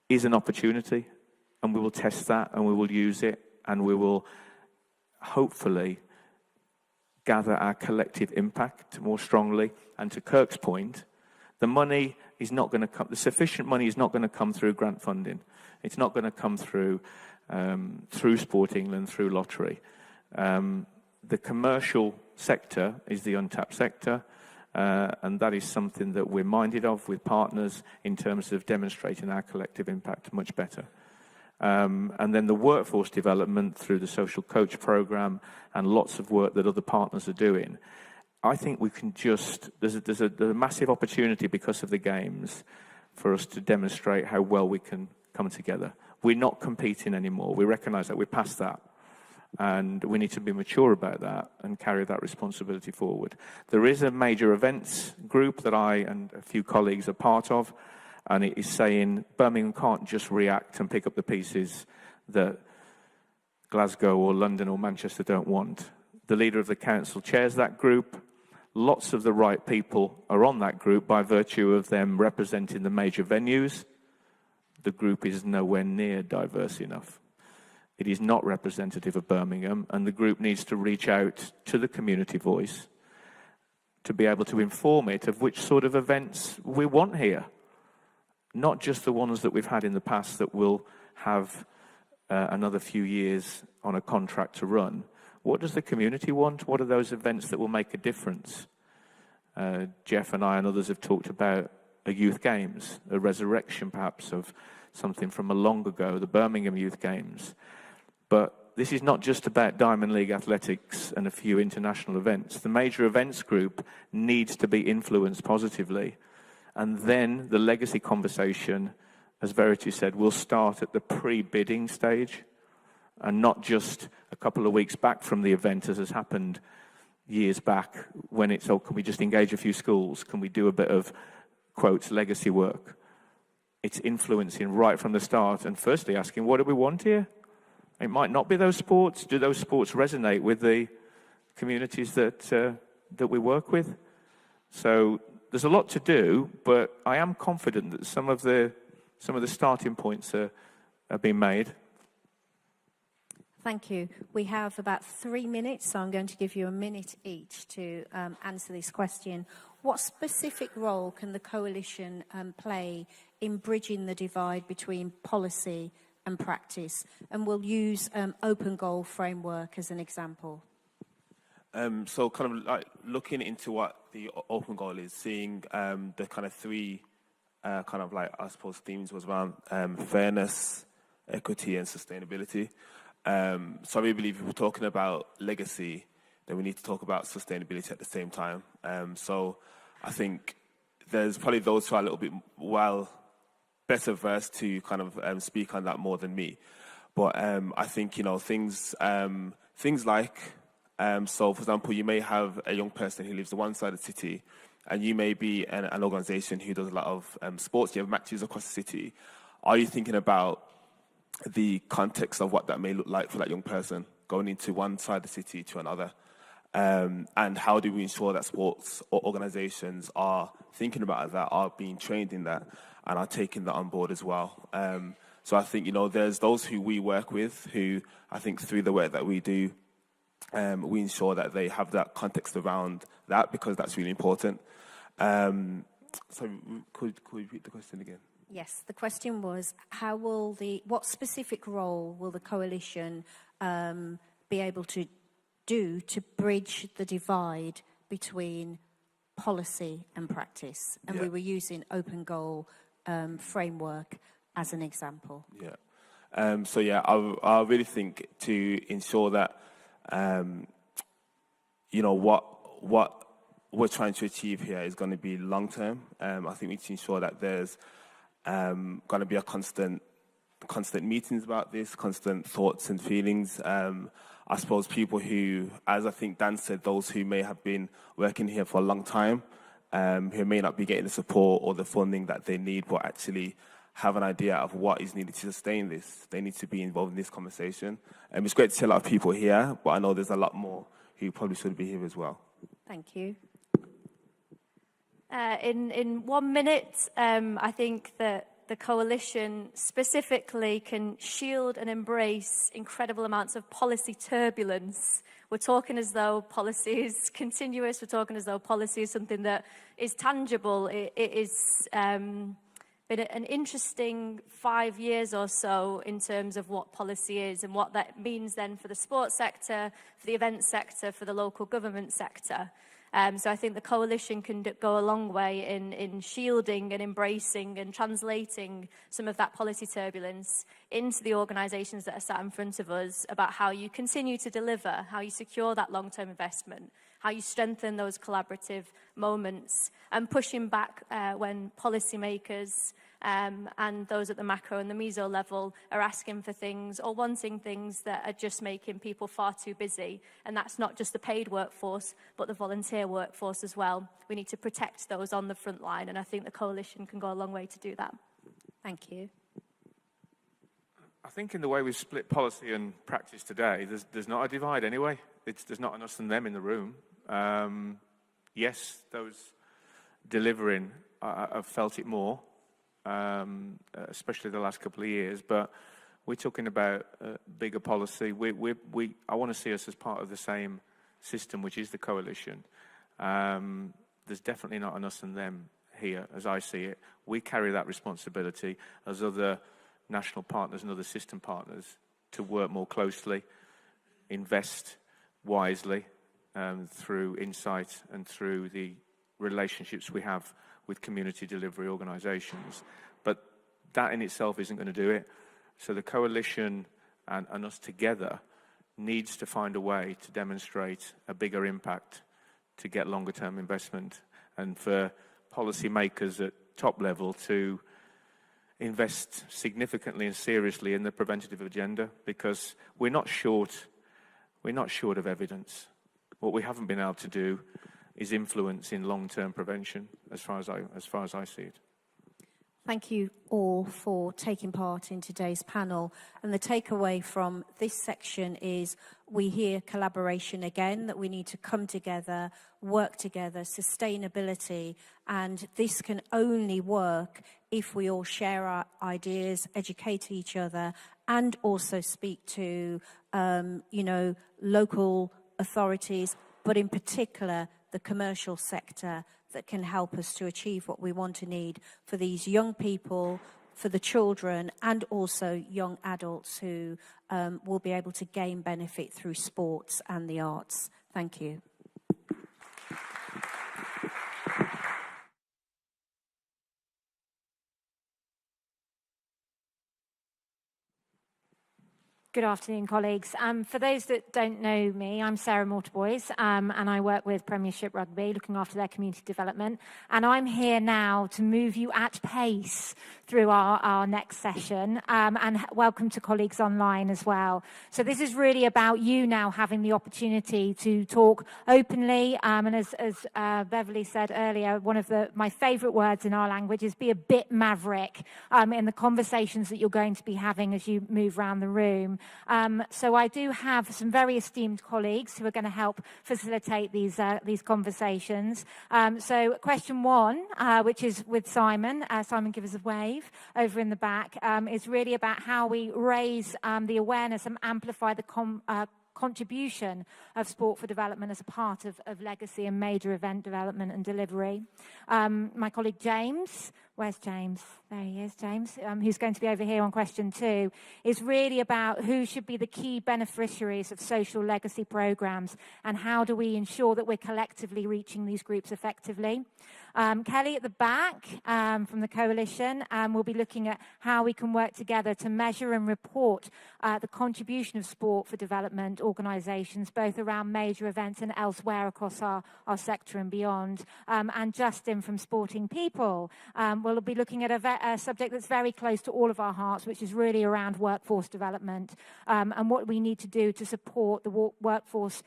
Speaker 10: is an opportunity. And we will test that, and we will use it, and we will hopefully gather our collective impact more strongly. And to Kirk's point, the money is not going to come, the sufficient money is not going to come through grant funding. It's not going to come through Sport England, through lottery. The commercial sector is the untapped sector, and that is something that we're minded of with partners in terms of demonstrating our collective impact much better. And then the workforce development through the social coach program and lots of work that other partners are doing. I think we can just, there's a massive opportunity because of the games for us to demonstrate how well we can come together. We're not competing anymore. We recognise that we're past that. And we need to be mature about that and carry that responsibility forward. There is a major events group that I and a few colleagues are part of. And it is saying Birmingham can't just react and pick up the pieces that Glasgow or London or Manchester don't want. The leader of the council chairs that group. Lots of the right people are on that group by virtue of them representing the major venues. The group is nowhere near diverse enough. It is not representative of Birmingham, and the group needs to reach out to the community voice to be able to inform it of which sort of events we want here. Not just the ones that we've had in the past that will have another few years on a contract to run. What does the community want? What are those events that will make a difference? Jeff and I and others have talked about a youth games, a resurrection perhaps of something from a long ago, the Birmingham Youth Games. But this is not just about Diamond League athletics and a few international events. The major events group needs to be influenced positively. And then the legacy conversation, as Verity said, will start at the pre-bidding stage and not just a couple of weeks back from the event, as has happened years back when it's, oh, can we just engage a few schools? Can we do a bit of, quotes, legacy work? It's influencing right from the start and firstly asking, what do we want here? It might not be those sports. Do those sports resonate with the communities that we work with? So there's a lot to do, but I am confident that some of the starting points are being made.
Speaker 9: Thank you. We have about 3 minutes, so I'm going to give you a minute each to answer this question. What specific role can the coalition play in bridging the divide between policy and practice? And we'll use open goal framework as an example.
Speaker 11: So kind of like looking into what the open goal is, seeing the kind of three kind of like, I suppose, themes was around fairness, equity and sustainability. So I really believe if we're talking about legacy, then we need to talk about sustainability at the same time. So I think there's probably those who are a little bit better versed to kind of speak on that more than me. But I think, you know, things like, so for example, you may have a young person who lives on one side of the city and you may be an organization who does a lot of sports, you have matches across the city. Are you thinking about the context of what that may look like for that young person going into one side of the city to another? And how do we ensure that sports organizations are thinking about that, are being trained in that, and are taking that on board as well? So I think, you know, there's those who we work with who I think through the work that we do, we ensure that they have that context around that because that's really important. So could you repeat the question again?
Speaker 9: Yes, the question was, what specific role will the coalition be able to do to bridge the divide between policy and practice? And we were using open goal framework as an example.
Speaker 11: Yeah. So yeah, I really think to ensure that, you know, what we're trying to achieve here is going to be long term. I think we need to ensure that there's going to be a constant meetings about this, constant thoughts and feelings. I suppose people who, as I think Dan said, those who may have been working here for a long time, who may not be getting the support or the funding that they need, but actually have an idea of what is needed to sustain this. They need to be involved in this conversation. It's great to see a lot of people here, but I know there's a lot more who probably should be here as well.
Speaker 9: Thank you.
Speaker 12: In 1 minute, I think that the coalition specifically can shield and embrace incredible amounts of policy turbulence. We're talking as though policy is continuous. We're talking as though policy is something that is tangible. It is been an interesting 5 years or so in terms of what policy is and what that means then for the sports sector, for the events sector, for the local government sector. So I think the coalition can go a long way in shielding and embracing and translating some of that policy turbulence into the organisations that are sat in front of us about how you continue to deliver, how you secure that long-term investment, how you strengthen those collaborative moments, and pushing back when policymakers and those at the macro and the meso level are asking for things or wanting things that are just making people far too busy. And that's not just the paid workforce, but the volunteer workforce as well. We need to protect those on the front line, and I think the coalition can go a long way to do that.
Speaker 9: Thank you.
Speaker 10: I think in the way we've split policy and practice today, there's not a divide anyway. There's not an us and them in the room. Yes, those delivering, I've felt it more, especially the last couple of years, but we're talking about bigger policy. I want to see us as part of the same system, which is the coalition. There's definitely not an us and them here, as I see it. We carry that responsibility as other national partners and other system partners to work more closely, invest wisely through insight and through the relationships we have with community delivery organisations. But that in itself isn't going to do it. So the coalition and us together needs to find a way to demonstrate a bigger impact to get longer term investment, and for policymakers at top level to invest significantly and seriously in the preventative agenda, because we're not short of evidence. What we haven't been able to do is influence in long-term prevention, as far as I see it.
Speaker 9: Thank you all for taking part in today's panel. And the takeaway from this section is we hear collaboration again, that we need to come together, work together, sustainability, and this can only work if we all share our ideas, educate each other, and also speak to, local authorities, but in particular, the commercial sector that can help us to achieve what we want to need for these young people, for the children, and also young adults who will be able to gain benefit through sports and the arts. Thank you.
Speaker 13: Good afternoon, colleagues. For those that don't know me, I'm Sarah Morterboys, and I work with Premiership Rugby, looking after their community development. And I'm here now to move you at pace through our next session, and welcome to colleagues online as well. So this is really about you now having the opportunity to talk openly, and as Beverly said earlier, one of my favourite words in our language is be a bit maverick in the conversations that you're going to be having as you move around the room. So I do have some very esteemed colleagues who are going to help facilitate these conversations. So question one, which is with Simon. Simon, give us a wave over in the back, is really about how we raise the awareness and amplify the contribution of sport for development as a part of legacy and major event development and delivery. My colleague James, where's James? There he is, James, who's going to be over here on question 2, is really about who should be the key beneficiaries of social legacy programs and how do we ensure that we're collectively reaching these groups effectively. Kelly at the back from the Coalition will be looking at how we can work together to measure and report the contribution of sport for development organisations, both around major events and elsewhere across our sector and beyond. And Justin from Sporting People will be looking at a subject that's very close to all of our hearts, which is really around workforce development and what we need to do to support the workforce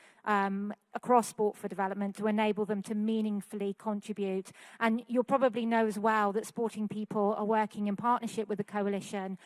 Speaker 13: across sport for development to enable them to meaningfully contribute. And you'll probably know as well that Sporting People are working in partnership with the Coalition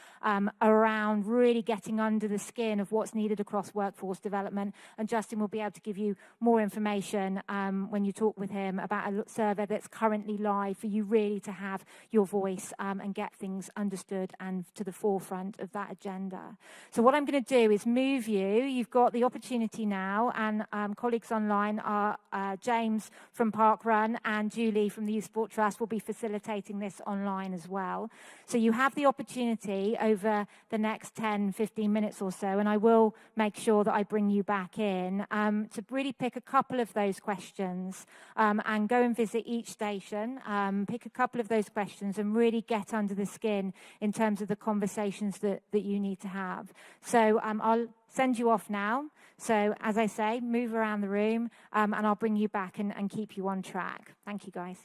Speaker 13: around really getting under the skin of what's needed across workforce development. And Justin will be able to give you more information when you talk with him about a survey that's currently live for you really to have your voice and get things understood and to the forefront of that agenda. So what I'm going to do is move you. You've got the opportunity now, and colleagues online are James from Parkrun and Julie from the Youth Sport Trust will be facilitating this online as well. So you have the opportunity over the next 10, 15 minutes or so, and I will make sure that I bring you back in to really pick a couple of those questions and go and visit each station, pick a couple of those questions and really get under the skin in terms of the conversations that you need to have. So I'll send you off now. So as I say, move around the room and I'll bring you back and keep you on track. Thank you, guys.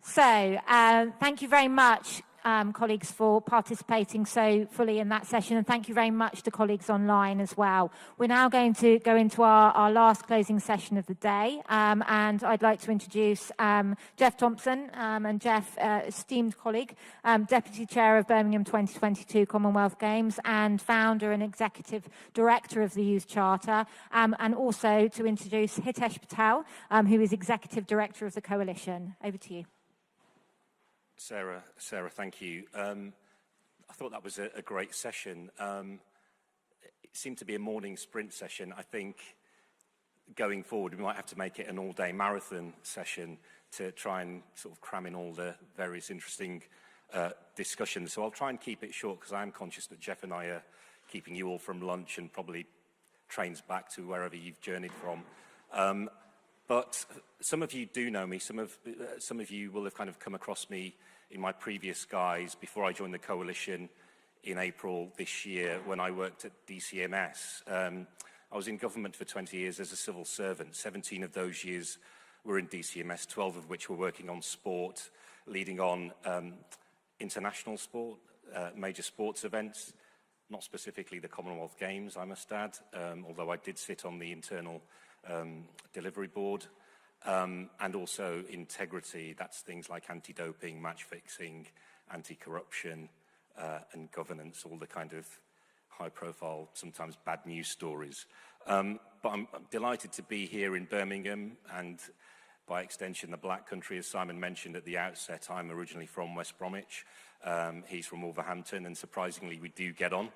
Speaker 13: So, thank you very much colleagues, for participating so fully in that session, and thank you very much to colleagues online as well. We're now going to go into our last closing session of the day, and I'd like to introduce Jeff Thompson, and Jeff, esteemed colleague, Deputy Chair of Birmingham 2022 Commonwealth Games and founder and Executive Director of the Youth Charter, and also to introduce Hitesh Patel, who is Executive Director of the Coalition. Over to you.
Speaker 14: Sarah, thank you. I thought that was a great session. It seemed to be a morning sprint session. I think going forward, we might have to make it an all-day marathon session to try and sort of cram in all the various interesting discussions. So I'll try and keep it short because I'm conscious that Jeff and I are keeping you all from lunch and probably trains back to wherever you've journeyed from. But some of you do know me. Some of you will have kind of come across me in my previous guise before I joined the Coalition in April this year when I worked at DCMS. I was in government for 20 years as a civil servant. 17 of those years were in DCMS, 12 of which were working on sport, leading on international sport, major sports events, not specifically the Commonwealth Games, I must add, although I did sit on the internal delivery board, and also integrity. That's things like anti-doping, match fixing, anti-corruption, and governance, all the kind of high-profile, sometimes bad news stories. But I'm delighted to be here in Birmingham and, by extension, the Black Country. As Simon mentioned at the outset, I'm originally from West Bromwich. He's from Wolverhampton, and surprisingly, we do get on.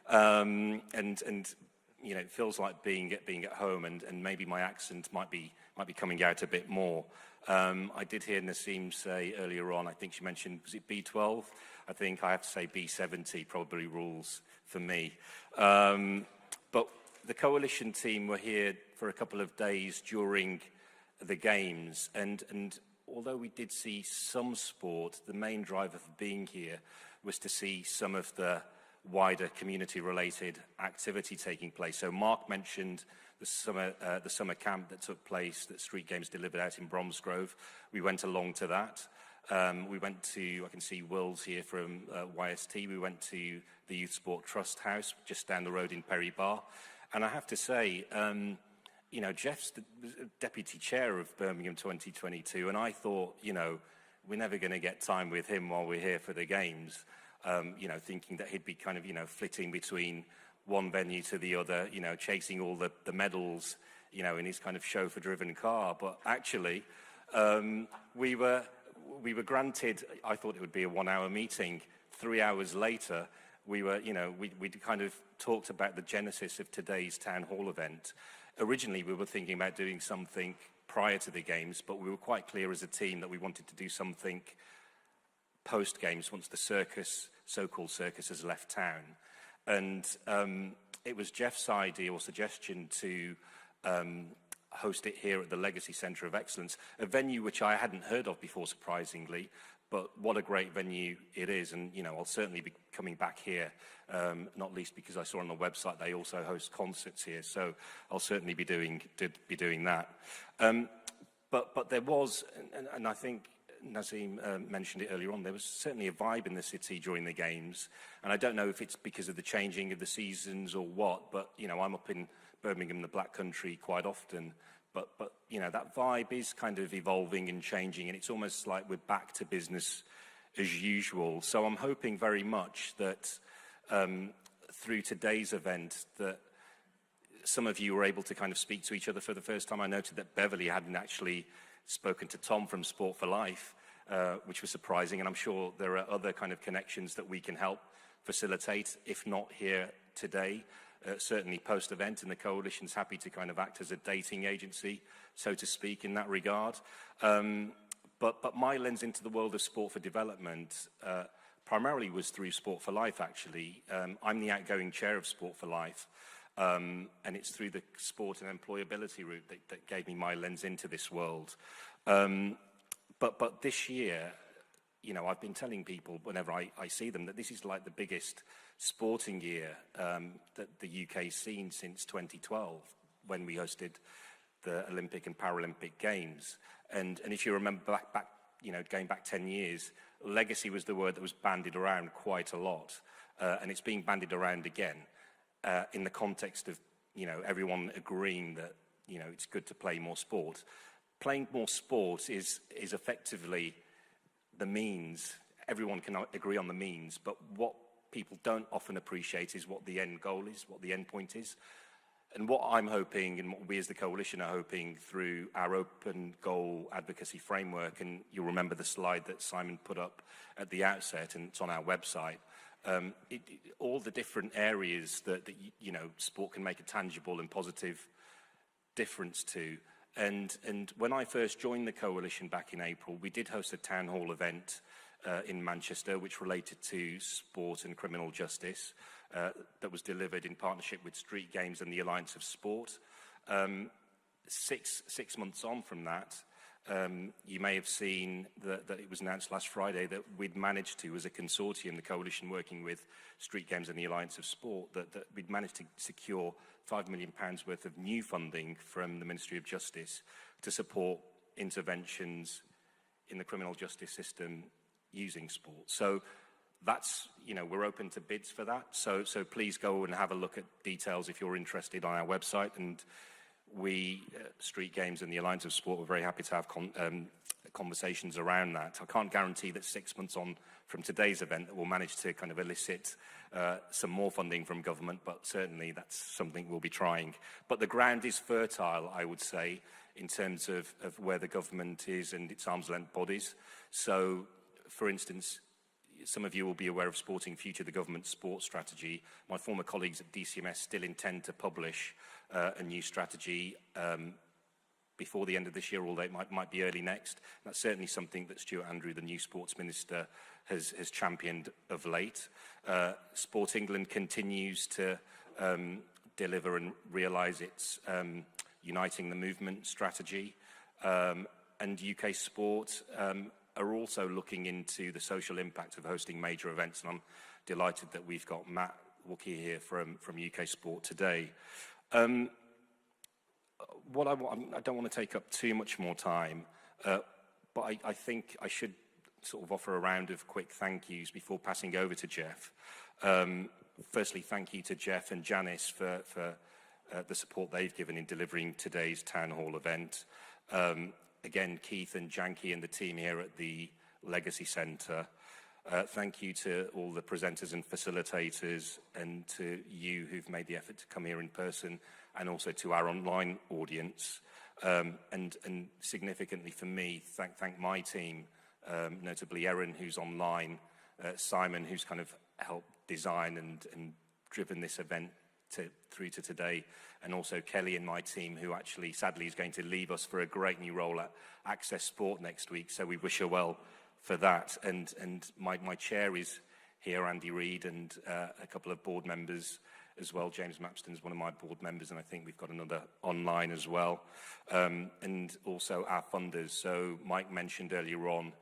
Speaker 14: And you know, it feels like being at home, and maybe my accent might be coming out a bit more. I did hear Naseem say earlier on, I think she mentioned, was it B12? I think I have to say B70 probably rules for me. But the Coalition team were here for a couple of days during the Games, and although we did see some sport, the main driver for being here was to see some of the wider community-related activity taking place. So Mark mentioned the summer camp that took place that Street Games delivered out in Bromsgrove. We went along to that. We went to, I can see Will's here from YST, we went to the Youth Sport Trust House just down the road in Perry Bar. And I have to say, you know, Jeff's the Deputy Chair of Birmingham 2022, and I thought, you know, we're never going to get time with him while we're here for the Games. You know, thinking that he'd be kind of, you know, flitting between one venue to the other, you know, chasing all the medals, you know, in his kind of chauffeur-driven car. But actually, we were granted, I thought it would be a 1-hour meeting. 3 hours later, we were, you know, we kind of talked about the genesis of today's town hall event. Originally, we were thinking about doing something prior to the Games, but we were quite clear as a team that we wanted to do something post-Games once the circus, so-called circus, has left town. And it was Jeff's idea or suggestion to host it here at the Legacy Centre of Excellence, a venue which I hadn't heard of before, surprisingly, but what a great venue it is. And, you know, I'll certainly be coming back here, not least because I saw on the website they also host concerts here, so I'll certainly be doing that. But there was, and I think Naseem mentioned it earlier on, there was certainly a vibe in the city during the Games, and I don't know if it's because of the changing of the seasons or what, but, you know, I'm up in Birmingham, the Black Country, quite often, but you know, that vibe is kind of evolving and changing, and it's almost like we're back to business as usual. So I'm hoping very much that through today's event that some of you were able to kind of speak to each other for the first time. I noted that Beverly hadn't actually spoken to Tom from Sport for Life, which was surprising, and I'm sure there are other kind of connections that we can help facilitate, if not here today, certainly post-event, and the Coalition's happy to kind of act as a dating agency, so to speak, in that regard. But my lens into the world of sport for development primarily was through Sport for Life, actually. I'm the outgoing chair of Sport for Life, and it's through the sport and employability route that gave me my lens into this world. But this year, you know, I've been telling people whenever I see them that this is like the biggest sporting year that the UK's seen since 2012, when we hosted the Olympic and Paralympic Games. And if you remember going back 10 years, legacy was the word that was bandied around quite a lot. And it's being bandied around again in the context of, everyone agreeing that, it's good to play more sport. Playing more sport is effectively the means. Everyone can agree on the means, but what people don't often appreciate is what the end goal is, what the end point is. And what I'm hoping, and what we as the Coalition are hoping through our open goal advocacy framework, and you'll remember the slide that Simon put up at the outset, and it's on our website, all the different areas that sport can make a tangible and positive difference to. And when I first joined the Coalition back in April, we did host a town hall event in Manchester, which related to sport and criminal justice, that was delivered in partnership with Street Games and the Alliance of Sport. 6 months on from that, you may have seen that it was announced last Friday that we'd managed to, as a consortium, the Coalition working with Street Games and the Alliance of Sport, that we'd managed to secure £5 million worth of new funding from the Ministry of Justice to support interventions in the criminal justice system using sport. So that's, we're open to bids for that. So please go and have a look at details if you're interested on our website. And we, Street Games and the Alliance of Sport, were very happy to have conversations around that. I can't guarantee that 6 months on from today's event that we'll manage to kind of elicit some more funding from government, but certainly that's something we'll be trying. But the ground is fertile, I would say, in terms of where the government is and its arm's length bodies. So, for instance, some of you will be aware of Sporting Future, the government's sports strategy. My former colleagues at DCMS still intend to publish a new strategy before the end of this year, although it might be early next. That's certainly something that Stuart Andrew, the new sports minister, has championed of late. Sport England continues to deliver and realise its Uniting the Movement strategy. And UK Sport are also looking into the social impact of hosting major events, and I'm delighted that we've got Matt Wookey here from UK Sport today. I don't want to take up too much more time, but I think I should sort of offer a round of quick thank yous before passing over to Jeff. Firstly, thank you to Jeff and Janice for the support they've given in delivering today's town hall event. Again, Keith and Janky and the team here at the Legacy Centre. Thank you to all the presenters and facilitators, and to you who've made the effort to come here in person, and also to our online audience. And significantly for me, thank my team, notably Erin, who's online, Simon, who's kind of helped design and driven this event through to today, and also Kelly and my team, who actually sadly is going to leave us for a great new role at Access Sport next week, so we wish her well for that. And my chair is here, Andy Reid, and a couple of board members as well. James Mapston's one of my board members, and I think we've got another online as well. And also our funders. So Mike mentioned earlier on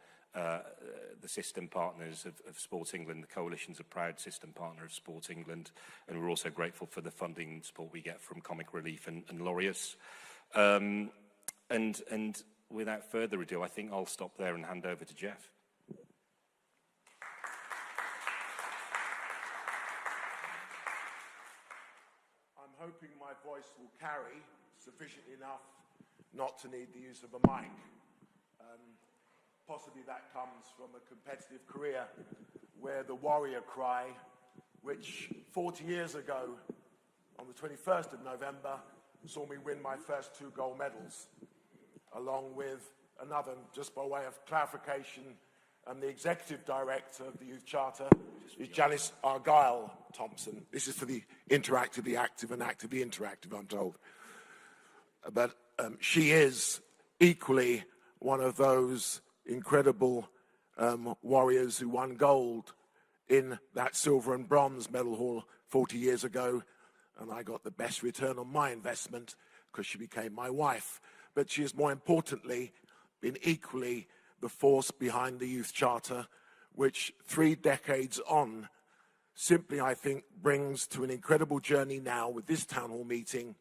Speaker 14: the system partners of Sport England. The Coalition's a proud system partner of Sport England, and we're also grateful for the funding and support we get from Comic Relief and Laureus. And without further ado, I think I'll stop there and hand over to Jeff.
Speaker 15: I'm hoping my voice will carry sufficiently enough not to need the use of a mic. Possibly that comes from a competitive career where the warrior cry, which 40 years ago, on the 21st of November, saw me win my first 2 gold medals, along with another, just by way of clarification, and the executive director of the Youth Charter is Janice Argyle-Thompson. This is for the interactive, the active, and active, the interactive, I'm told. But she is equally one of those incredible warriors who won gold in that silver and bronze medal hall 40 years ago, and I got the best return on my investment because she became my wife. But she has, more importantly, been equally the force behind the Youth Charter, which 3 decades on simply, I think, brings to an incredible journey now with this town hall meeting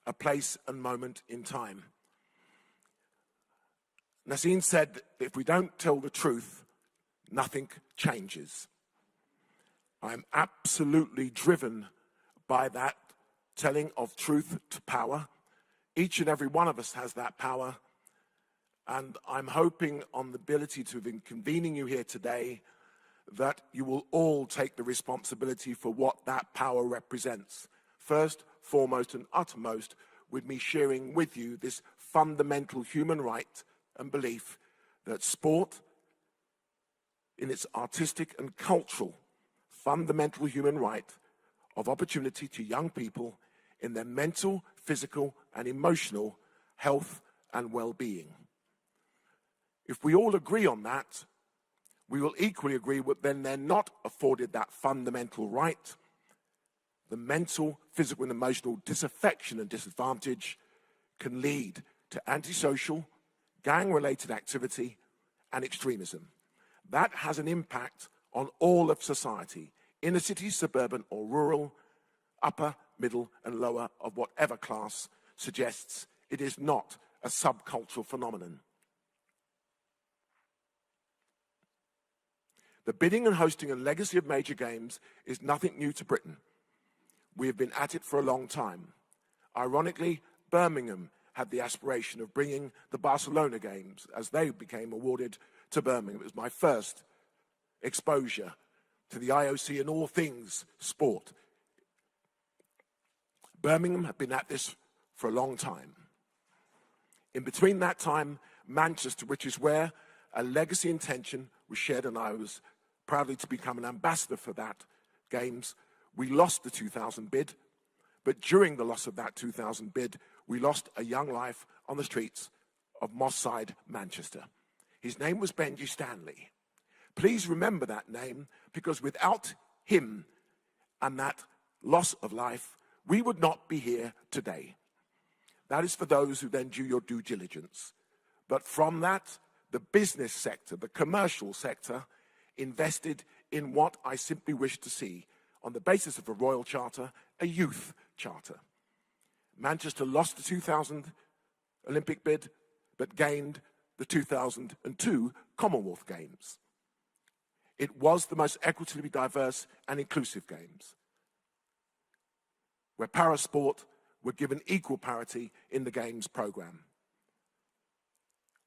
Speaker 15: a place and moment in time. Nassim said that if we don't tell the truth, nothing changes. I'm absolutely driven by that telling of truth to power. Each and every one of us has that power. And I'm hoping on the ability to be convening you here today that you will all take the responsibility for what that power represents. First, foremost, and uttermost, with me sharing with you this fundamental human right and belief that sport, in its artistic and cultural fundamental human right of opportunity to young people in their mental, physical, and emotional health and well-being. If we all agree on that, we will equally agree that then they're not afforded that fundamental right. The mental, physical, and emotional disaffection and disadvantage can lead to antisocial, gang-related activity and extremism. That has an impact on all of society, inner city, suburban or rural, upper, middle, and lower of whatever class, suggests it is not a subcultural phenomenon. The bidding and hosting and legacy of major games is nothing new to Britain. We have been at it for a long time. Ironically, Birmingham had the aspiration of bringing the Barcelona games as they became awarded to Birmingham. It was my first exposure to the IOC and all things sport. Birmingham had been at this for a long time. In between that time, Manchester, which is where a legacy intention was shared, and I was proudly to become an ambassador for that games. We lost the 2000 bid, but during the loss of that 2000 bid, we lost a young life on the streets of Moss Side, Manchester. His name was Benji Stanley. Please remember that name, because without him and that loss of life, we would not be here today. That is for those who then do your due diligence. But from that, the business sector, the commercial sector, invested in what I simply wish to see, on the basis of a royal charter, a youth charter. Manchester lost the 2000 Olympic bid, but gained the 2002 Commonwealth Games. It was the most equitably diverse and inclusive games, where parasport were given equal parity in the games program.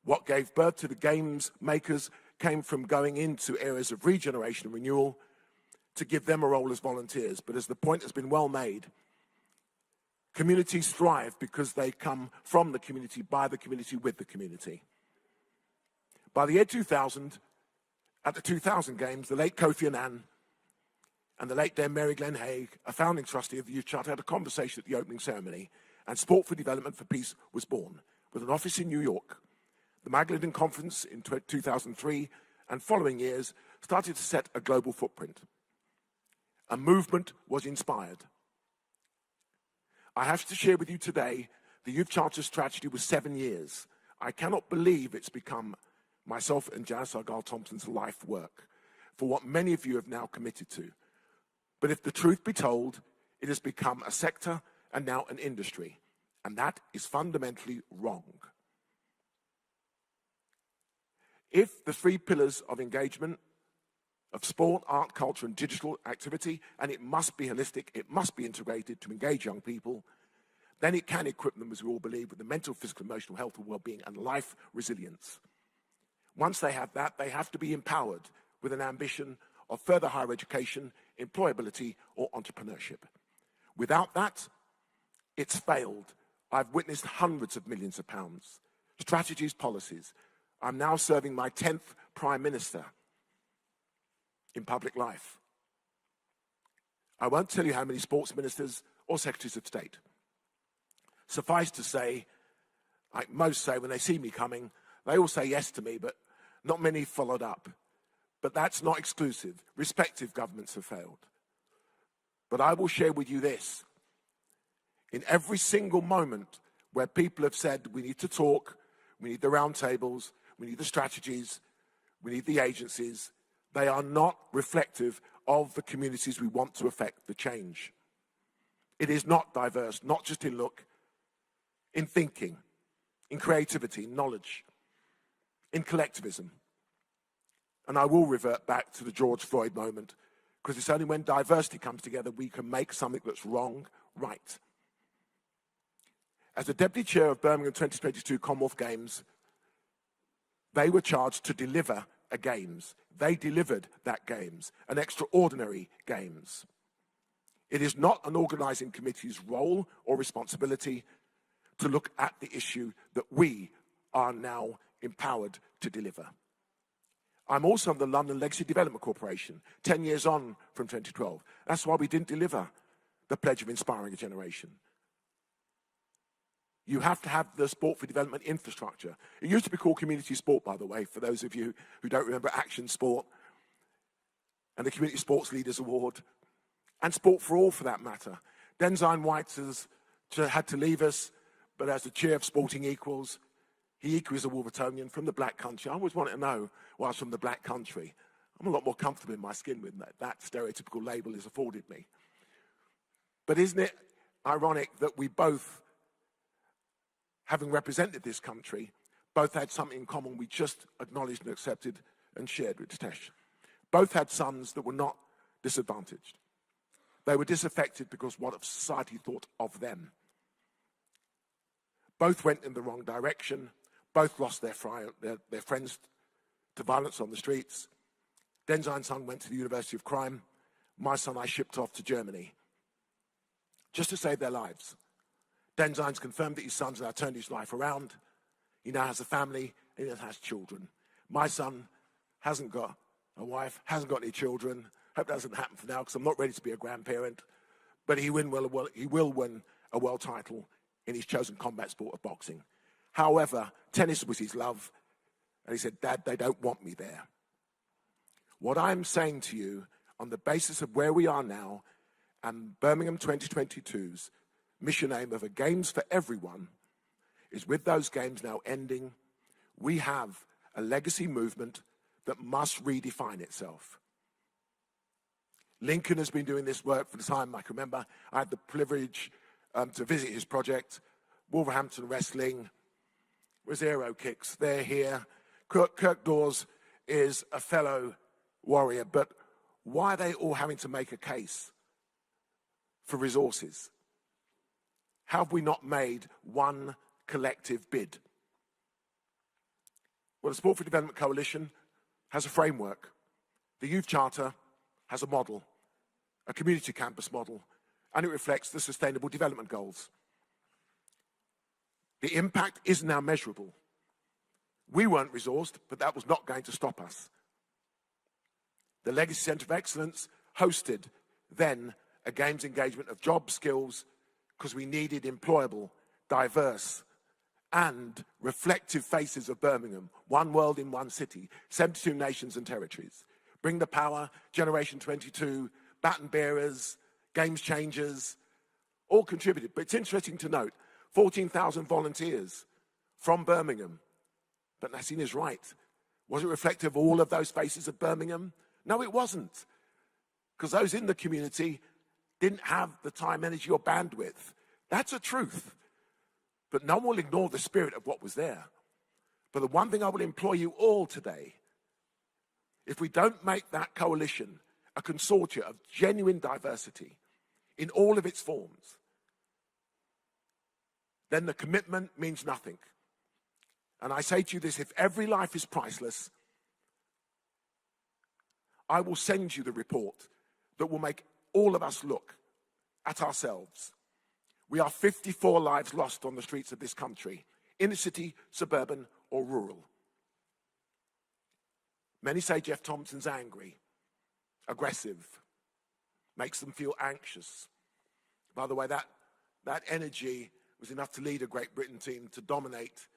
Speaker 15: What gave birth to the games makers came from going into areas of regeneration and renewal to give them a role as volunteers. But as the point has been well made, communities thrive because they come from the community, by the community, with the community. By the year 2000, at the 2000 Games, the late Kofi Annan and the late Dame Mary Glenn Haig, a founding trustee of the Youth Charter, had a conversation at the opening ceremony, and Sport for Development for Peace was born, with an office in New York. The Magdalene Conference in 2003 and following years started to set a global footprint. A movement was inspired. I have to share with you today, the Youth Charter's strategy was 7 years. I cannot believe it's become myself and Janice Argyle-Thompson's life work for what many of you have now committed to. But if the truth be told, it has become a sector and now an industry, and that is fundamentally wrong. If the 3 pillars of engagement, of sport, art, culture, and digital activity, and it must be holistic, it must be integrated to engage young people, then it can equip them, as we all believe, with the mental, physical, emotional health and well-being and life resilience. Once they have that, they have to be empowered with an ambition of further higher education, employability, or entrepreneurship. Without that, it's failed. I've witnessed hundreds of millions of pounds, strategies, policies. I'm now serving my 10th Prime Minister in public life. I won't tell you how many sports ministers or secretaries of state. Suffice to say, like most say, when they see me coming, they all say yes to me, but not many followed up. But that's not exclusive. Respective governments have failed. But I will share with you this. In every single moment where people have said, we need to talk, we need the roundtables, we need the strategies, we need the agencies, they are not reflective of the communities we want to affect the change. It is not diverse, not just in look, in thinking, in creativity, knowledge. in collectivism. And I will revert back to the George Floyd moment, because it's only when diversity comes together we can make something that's wrong right. As the Deputy Chair of Birmingham 2022 Commonwealth Games, they were charged to deliver a Games. They delivered that Games, an extraordinary Games. It is not an organising committee's role or responsibility to look at the issue that we are now empowered to deliver. I'm also on the London Legacy Development Corporation, 10 years on from 2012. That's why we didn't deliver the pledge of inspiring a generation. You have to have the sport for development infrastructure. It used to be called community sport, by the way, for those of you who don't remember Action Sport, and the Community Sports Leaders Award, and Sport for All, for that matter. Denzine White has had to leave us, but as the chair of Sporting Equals, he equally is a Wolvertonian from the Black Country. I always wanted to know why I was from the Black Country. I'm a lot more comfortable in my skin with that stereotypical label is afforded me. But isn't it ironic that we both, having represented this country, both had something in common we just acknowledged and accepted and shared with Tesh. Both had sons that were not disadvantaged. They were disaffected because what society thought of them. Both went in the wrong direction. Both lost their friends to violence on the streets. Denzine's son went to the University of Crime. My son I shipped off to Germany just to save their lives. Denzine's confirmed that his son's now turned his life around. He now has a family, and he has children. My son hasn't got a wife, hasn't got any children. Hope that doesn't happen for now, because I'm not ready to be a grandparent. But he will win a world title in his chosen combat sport of boxing. However, tennis was his love, and he said, "Dad, they don't want me there." What I'm saying to you, on the basis of where we are now, and Birmingham 2022's mission aim of a Games for everyone, is with those games now ending, we have a legacy movement that must redefine itself. Lincoln has been doing this work for the time I can remember. I had the privilege to visit his project. Wolverhampton Wrestling, Rosero Kicks, they're here. Kirk Dawes is a fellow warrior, but why are they all having to make a case for resources? Have we not made one collective bid? Well, the Sport for Development Coalition has a framework. The Youth Charter has a model, a community campus model, and it reflects the Sustainable Development Goals. The impact is now measurable. We weren't resourced, but that was not going to stop us. The Legacy Centre of Excellence hosted then a games engagement of job skills because we needed employable, diverse, and reflective faces of Birmingham, one world in one city, 72 nations and territories. Bring the Power, Generation 22, baton bearers, games changers, all contributed. But it's interesting to note, 14,000 volunteers from Birmingham. But Nassim is right. Was it reflective of all of those faces of Birmingham? No, it wasn't. Because those in the community didn't have the time, energy, or bandwidth. That's a truth. But no one will ignore the spirit of what was there. But the one thing I will implore you all today, if we don't make that coalition a consortia of genuine diversity in all of its forms, then the commitment means nothing. And I say to you this, if every life is priceless, I will send you the report that will make all of us look at ourselves. We are 54 lives lost on the streets of this country, inner city, suburban, or rural. Many say Jeff Thompson's angry, aggressive, makes them feel anxious. By the way, that energy was enough to lead a Great Britain team to dominate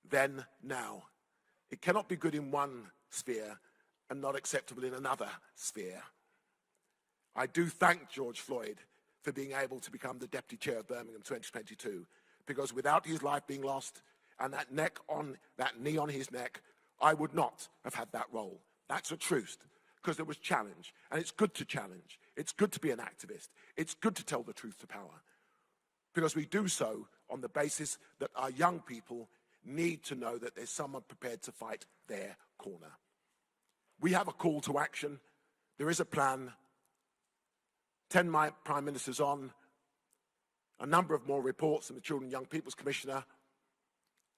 Speaker 15: then, now. It cannot be good in one sphere and not acceptable in another sphere. I do thank George Floyd for being able to become the Deputy Chair of Birmingham 2022, because without his life being lost and that knee on his neck, I would not have had that role. That's a truth, because there was challenge, and it's good to challenge. It's good to be an activist. It's good to tell the truth to power, because we do so on the basis that our young people need to know that there's someone prepared to fight their corner. We have a call to action. There is a plan. 10 Prime Ministers on, a number of more reports from the Children and Young People's Commissioner,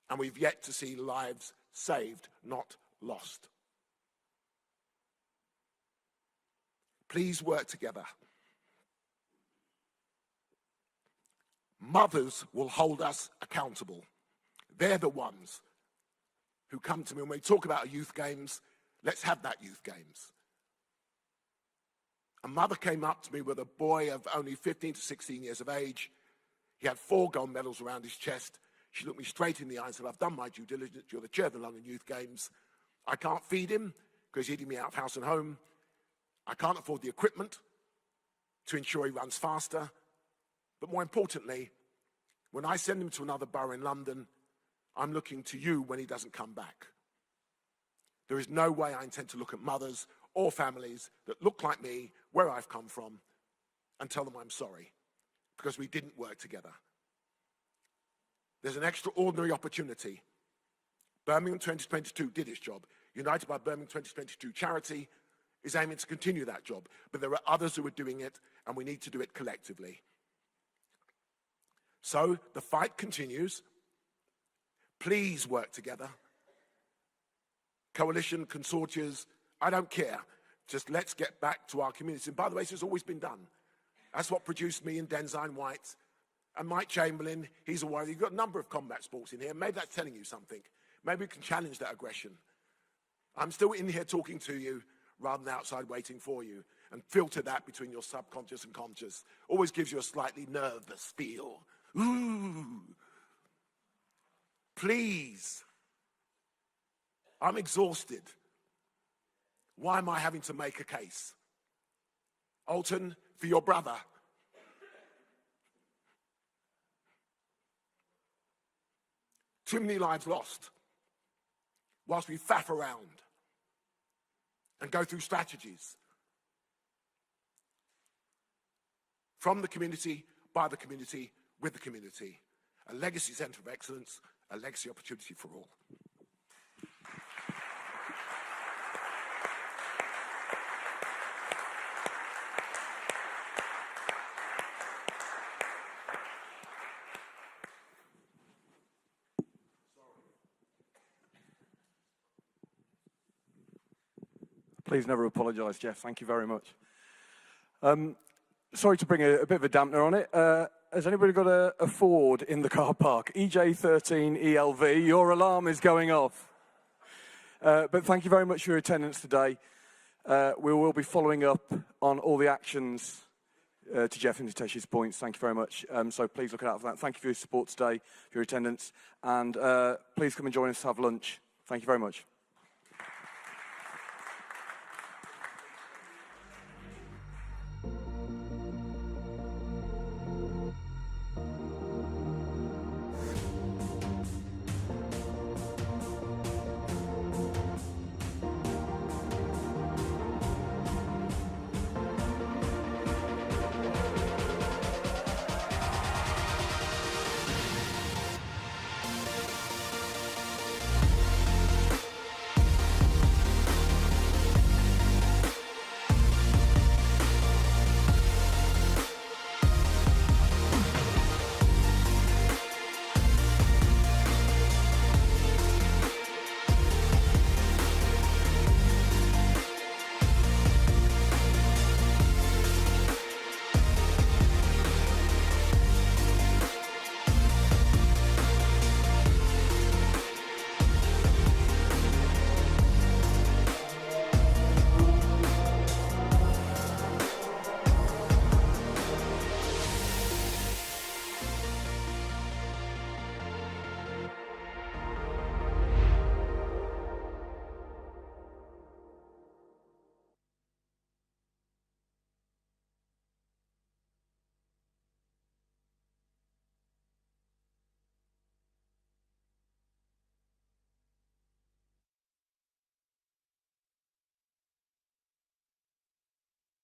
Speaker 15: and we've yet to see lives saved, not lost. Please work together. Mothers will hold us accountable. They're the ones who come to me when we talk about youth games. Let's have that youth games. A mother came up to me with a boy of only 15 to 16 years of age. He had 4 gold medals around his chest. She looked me straight in the eye and said, I've done my due diligence. You're the chair of the London Youth Games. I can't feed him because he's eating me out of house and home. I can't afford the equipment to ensure he runs faster. But more importantly, when I send him to another borough in London, I'm looking to you when he doesn't come back. There is no way I intend to look at mothers or families that look like me, where I've come from, and tell them I'm sorry, because we didn't work together. There's an extraordinary opportunity. Birmingham 2022 did its job. United by Birmingham 2022 charity is aiming to continue that job, but there are others who are doing it, and we need to do it collectively. So the fight continues. Please work together. Coalition, consortias, I don't care. Just let's get back to our communities. And by the way, this has always been done. That's what produced me and Denzine White. And Mike Chamberlain, he's a warrior. You've got a number of combat sports in here. Maybe that's telling you something. Maybe we can challenge that aggression. I'm still in here talking to you rather than outside waiting for you. And filter that between your subconscious and conscious. Always gives you a slightly nervous feel. Ooh. Please. I'm exhausted. Why am I having to make a case? Alton, for your brother. Too many lives lost whilst we faff around and go through strategies. From the community, by the community, with the community. A legacy centre of excellence, a legacy opportunity for all.
Speaker 1: Please never apologise, Jeff. Thank you very much. Sorry to bring a bit of a dampener on it. Has anybody got a Ford in the car park? EJ13 ELV, your alarm is going off. But thank you very much for your attendance today. We will be following up on all the actions to Jeff and Tesh's points. Thank you very much. So please look out for that. Thank you for your support today, for your attendance. And please come and join us to have lunch. Thank you very much.